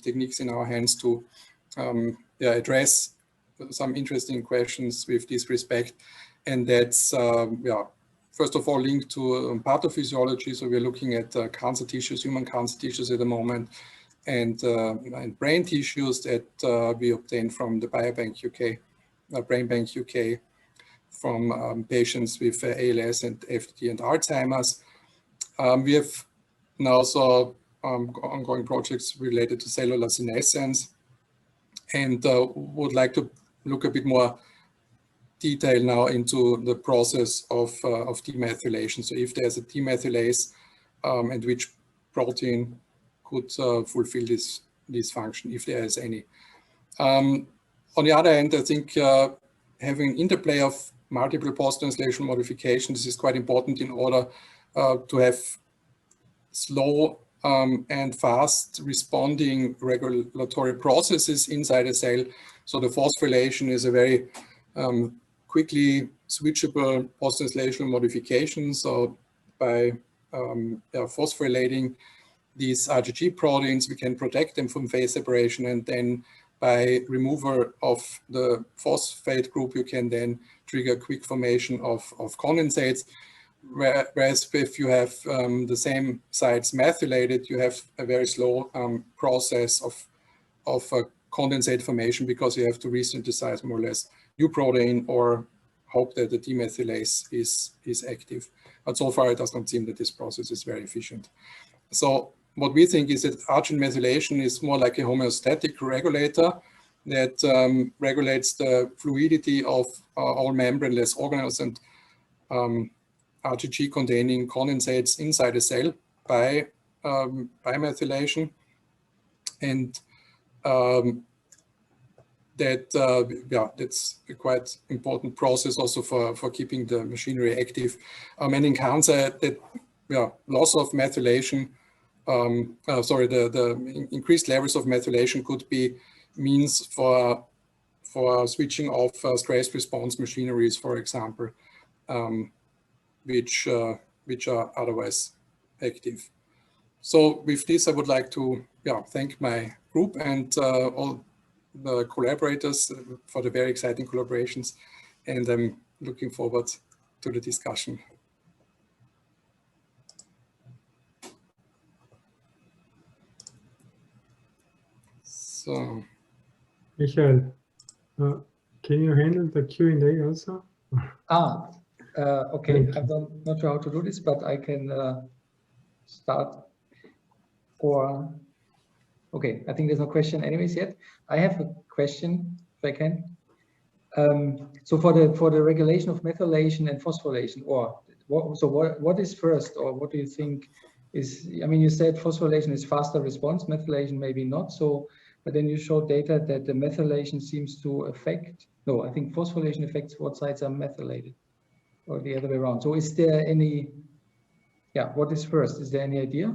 techniques in our hands to address some interesting questions with this respect. And that's, first of all, linked to pathophysiology. So we're looking at cancer tissues, human cancer tissues at the moment, and brain tissues that we obtained from the Biobank UK, Brain Bank UK, from patients with ALS and FTD and Alzheimer's. We have now also ongoing projects related to cellular senescence, and would like to look a bit more detail now into the process of demethylation. So if there's a demethylase, and which protein could fulfill this function, if there is any. On the other hand, I think having interplay of multiple post-translation modifications is quite important in order to have slow and fast responding regulatory processes inside a cell. So the phosphorylation is a very quickly switchable post-translational modification. So by phosphorylating these IgG proteins, we can protect them from phase separation, and then by removal of the phosphate group, you can then trigger quick formation of condensates. Whereas if you have the same sites methylated, you have a very slow process of condensate formation, because you have to resynthesize more or less new protein or hope that the demethylase is active. But so far, it does not seem that this process is very efficient. So what we think is that arginine methylation is more like a homeostatic regulator that regulates the fluidity of all membraneless organelles and IgG-containing condensates inside a cell by methylation. And that's a quite important process also for keeping the machinery active. And in cancer, that loss of methylation, the increased levels of methylation could be means for switching off stress response machineries, for example, which are otherwise active. So with this, I would like to thank my group and all the collaborators for the very exciting collaborations, and I'm looking forward to the discussion. So, Michael, can you handle the Q&A also? Okay. I'm not sure how to do this, but I can start. Okay, I think there's no question anyways yet. I have a question, if I can. So for the regulation of methylation and phosphorylation, what is first, or what do you think is? I mean, you said phosphorylation is faster response, methylation maybe not. So, but then you showed data that the methylation seems to affect. No, I think phosphorylation affects what sites are methylated, or the other way around. So, is there any? Yeah, what is first? Is there any idea?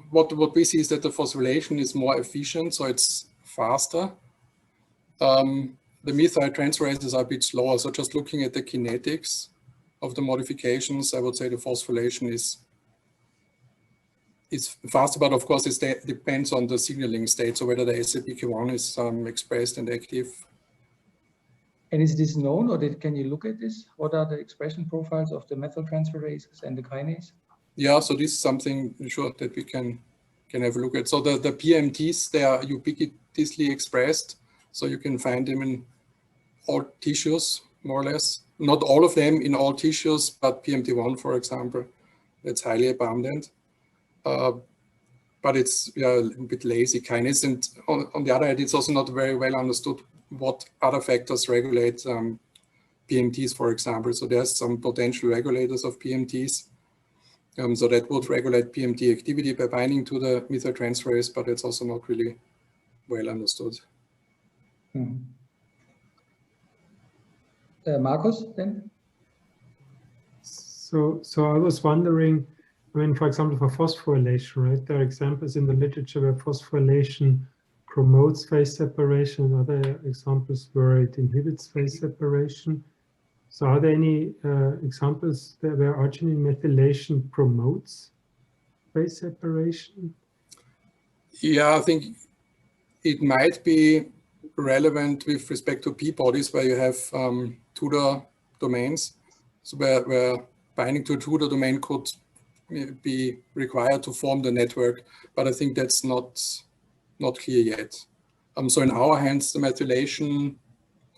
What we see is that the phosphorylation is more efficient, so it's faster. The methyl transferases are a bit slower, so just looking at the kinetics of the modifications, I would say the phosphorylation is faster, but of course it depends on the signaling state, so whether the SAPK1 is expressed and active. And is this known, or can you look at this? What are the expression profiles of the methyl transferases and the kinase? Yeah, so this is something sure that we can have a look at. So the PMTs, they are ubiquitously expressed, so you can find them in all tissues, more or less. Not all of them in all tissues, but PMT1, for example, that's highly abundant. But it's a bit lazy kinase. And on the other hand, it's also not very well understood what other factors regulate PMTs, for example. So there's some potential regulators of PMTs. So that would regulate PMT activity by binding to the methyltransferase, but it's also not really well understood. Markus, then? So I was wondering, I mean, for example, for phosphorylation, right? There are examples in the literature where phosphorylation promotes phase separation, and other examples where it inhibits phase separation. So are there any examples there where arginine methylation promotes phase separation? Yeah, I think it might be relevant with respect to p-bodies where you have TUDA domains. So where binding to a TUDA domain could be required to form the network, but I think that's not clear yet. So in our hands, the methylation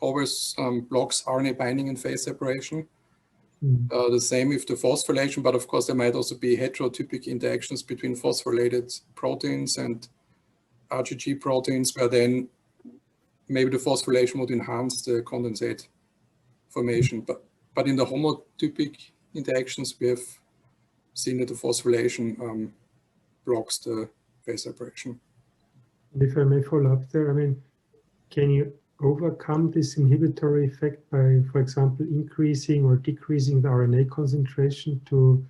always blocks RNA binding and phase separation. The same with the phosphorylation, but of course there might also be heterotypic interactions between phosphorylated proteins and RGG proteins, where then maybe the phosphorylation would enhance the condensate formation. But in the homotypic interactions, we have seen that the phosphorylation blocks the phase separation. If I may follow up there, I mean, can you overcome this inhibitory effect by, for example, increasing or decreasing the RNA concentration to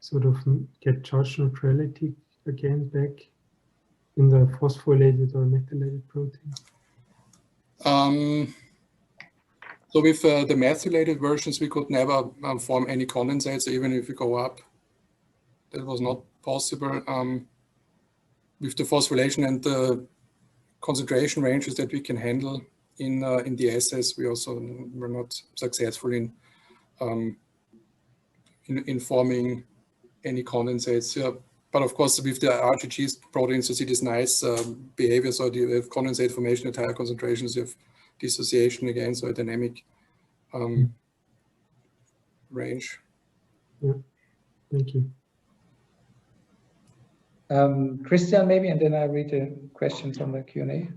sort of get charge neutrality again back in the phosphorylated or methylated protein? So with the methylated versions, we could never form any condensates, even if we go up. That was not possible. With the phosphorylation and the concentration ranges that we can handle in the assays, we also were not successful in forming any condensates. Yeah. But of course, with the RGG proteins, you see this nice behavior. So you have condensate formation at higher concentrations, you have dissociation again, so a dynamic range. Yeah, thank you. Christian, maybe, and then I read the questions on the Q&A.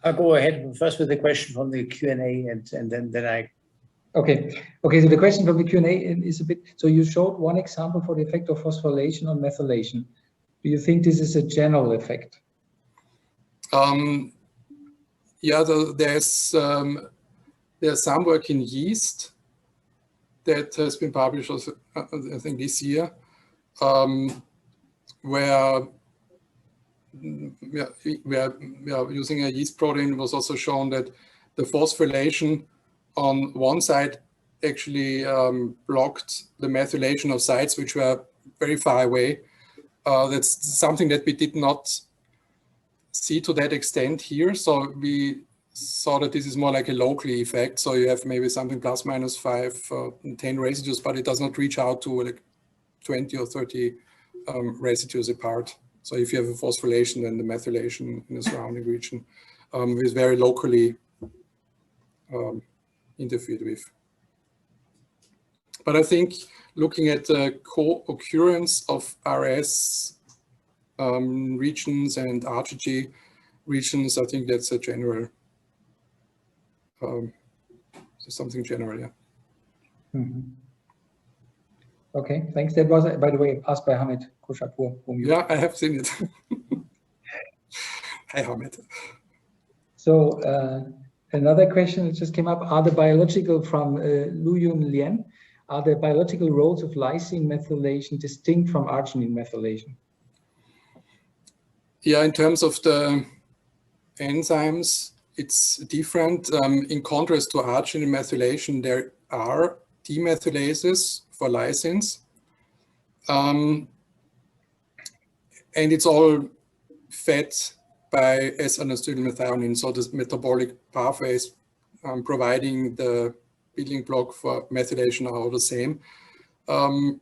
I'll go ahead first with the question from the Q&A, and then I. Okay. So the question from the Q&A is a bit. So you showed one example for the effect of phosphorylation on methylation. Do you think this is a general effect? Yeah, there's some work in yeast that has been published, also, I think, this year, where using a yeast protein was also shown that the phosphorylation on one side actually blocked the methylation of sites which were very far away. That's something that we did not see to that extent here. So we saw that this is more like a local effect. So you have maybe something plus minus 5, 10 residues, but it does not reach out to like 20 or 30 residues apart. So if you have a phosphorylation, then the methylation in the surrounding region is very locally interfered with. But I think looking at the co-occurrence of RS regions and RGG regions, I think that's a general, something general, yeah. Mm-hmm. Okay, thanks. That was, by the way, asked by Hamid Koshapur. Yeah, I have seen it. Hi, Hamid. So another question that just came up, are the biological, from Lu Yun Lien, are the biological roles of lysine methylation distinct from arginine methylation? Yeah, in terms of the enzymes, it's different. In contrast to arginine methylation, there are demethylases for lysines. And it's all fed by S-anestilmethionine, so this metabolic pathways providing the building block for methylation are all the same. However,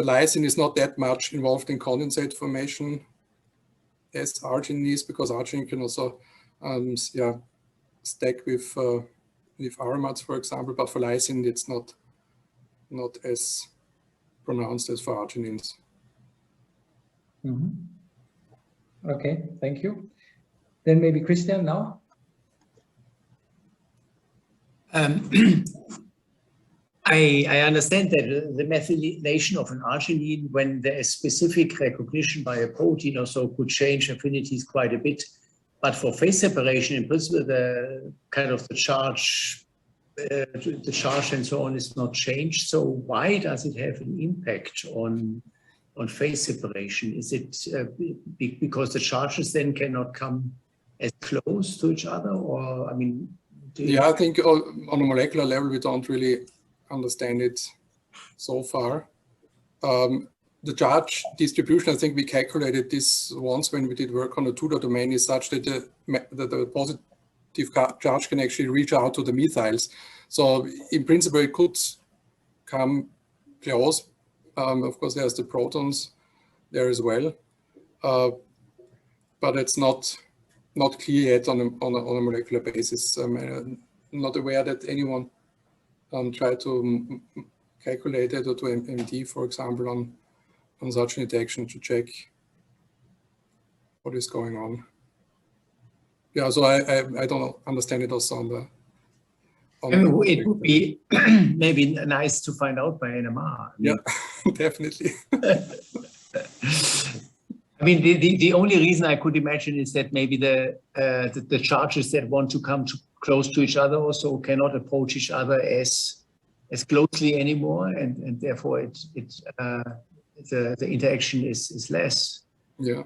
lysine is not that much involved in condensate formation as arginine is, because arginine can also stack with aromats, for example, but for lysine it's not as pronounced as for arginines. Mm-hmm. Okay, thank you. Then maybe Christian now. I understand that the methylation of an arginine, when there is specific recognition by a protein or so, could change affinities quite a bit. But for phase separation, in principle, the kind of the charge and so on is not changed. So why does it have an impact on phase separation? Is it because the charges then cannot come as close to each other, or I mean? Yeah, I think on a molecular level we don't really understand it so far. The charge distribution, I think we calculated this once when we did work on the Tudor domain, is such that the positive charge can actually reach out to the methyls. So in principle, it could come close. Of course, there's the protons there as well, but it's not clear yet on a molecular basis. I'm not aware that anyone tried to calculate it or to MD, for example, on such an detection to check what is going on. Yeah, so I don't understand it also on the. It would be maybe nice to find out by NMR. Yeah, definitely. I mean, the only reason I could imagine is that maybe the charges that want to come close to each other also cannot approach each other as closely anymore, and therefore the interaction is less. Yeah.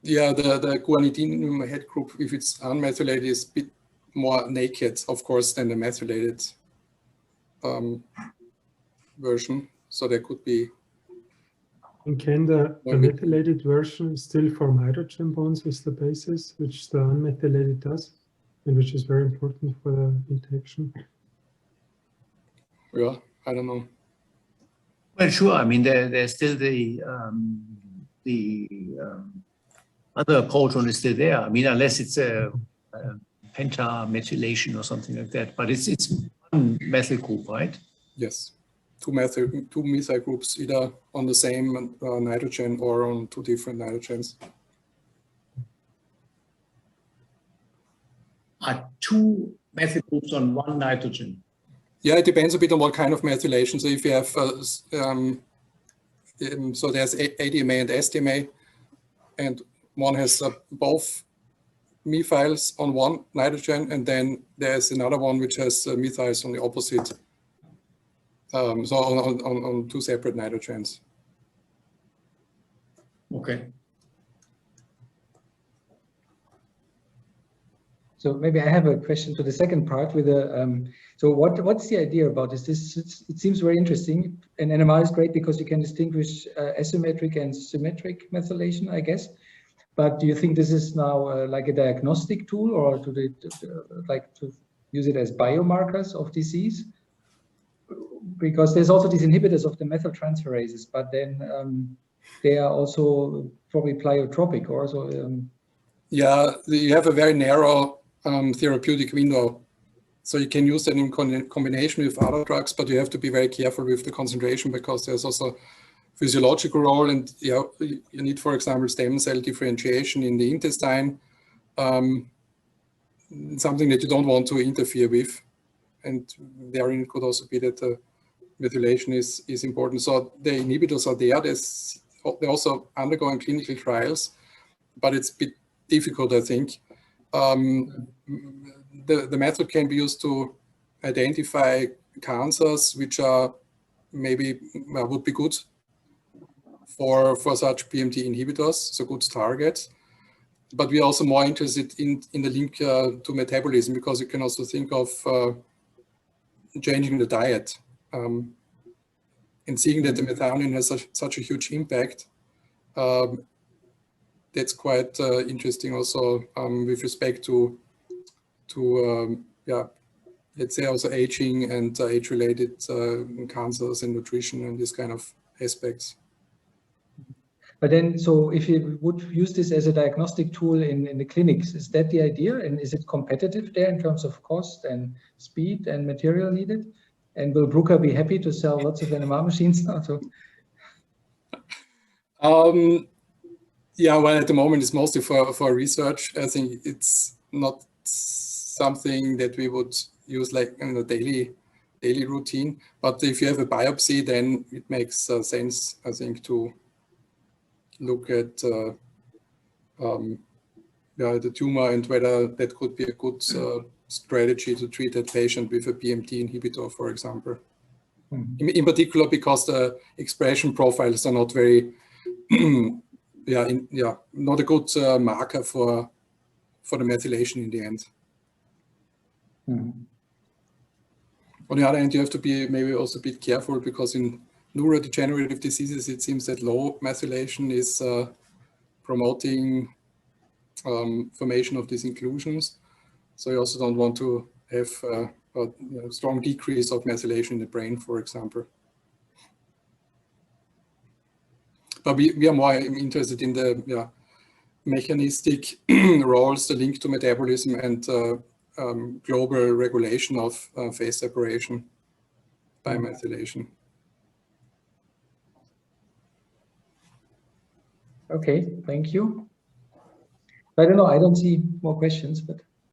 Yeah, the guanidinium head group, if it's unmethylated, is a bit more naked, of course, than the methylated version. So there could be. And can the methylated version still form hydrogen bonds with the bases, which the unmethylated does, and which is very important for the interaction? Yeah, I don't know. Well, sure. I mean, there's still the other proton is still there. I mean, unless it's a pentamethylation or something like that. But it's one methyl group, right? Yes, two methyl groups, either on the same nitrogen or on two different nitrogens. Are two methyl groups on one nitrogen? Yeah, it depends a bit on what kind of methylation. So if you have, so there's ADMA and SDMA, and one has both methyls on one nitrogen, and then there's another one which has methyls on the opposite. So on two separate nitrogens. Okay. So maybe I have a question to the second part with the, so what's the idea about this? It seems very interesting, and NMR is great because you can distinguish asymmetric and symmetric methylation, I guess. But do you think this is now like a diagnostic tool, or do they like to use it as biomarkers of disease? Because there's also these inhibitors of the methyltransferases, but then they are also probably pleiotropic or so. Yeah, you have a very narrow therapeutic window. So you can use that in combination with other drugs, but you have to be very careful with the concentration because there's also physiological role, and you need, for example, stem cell differentiation in the intestine, something that you don't want to interfere with. And therein it could also be that methylation is important. So the inhibitors are there. They're also undergoing clinical trials, but it's a bit difficult, I think. The method can be used to identify cancers which are maybe would be good for such PMT inhibitors, so good targets. But we're also more interested in the link to metabolism, because you can also think of changing the diet and seeing that the methionine has such a huge impact. That's quite interesting also with respect to yeah, let's say also aging and age-related cancers and nutrition and this kind of aspects. But then, so if you would use this as a diagnostic tool in the clinics, is that the idea? And is it competitive there in terms of cost and speed and material needed? And will Bruker be happy to sell lots of NMR machines now? Yeah, well, at the moment it's mostly for research. I think it's not something that we would use like in a daily routine. But if you have a biopsy, then it makes sense, I think, to look at the tumor and whether that could be a good strategy to treat that patient with a PMT inhibitor, for example. Mm-hmm. In particular, because the expression profiles are not very, not a good marker for the methylation in the end. Mm-hmm. On the other hand, you have to be maybe also a bit careful, because in neurodegenerative diseases, it seems that low methylation is promoting formation of these inclusions. So you also don't want to have a strong decrease of methylation in the brain, for example. But we are more interested in the mechanistic roles, the link to metabolism and global regulation of phase separation by methylation. Okay, thank you. I don't know, I don't see more questions, but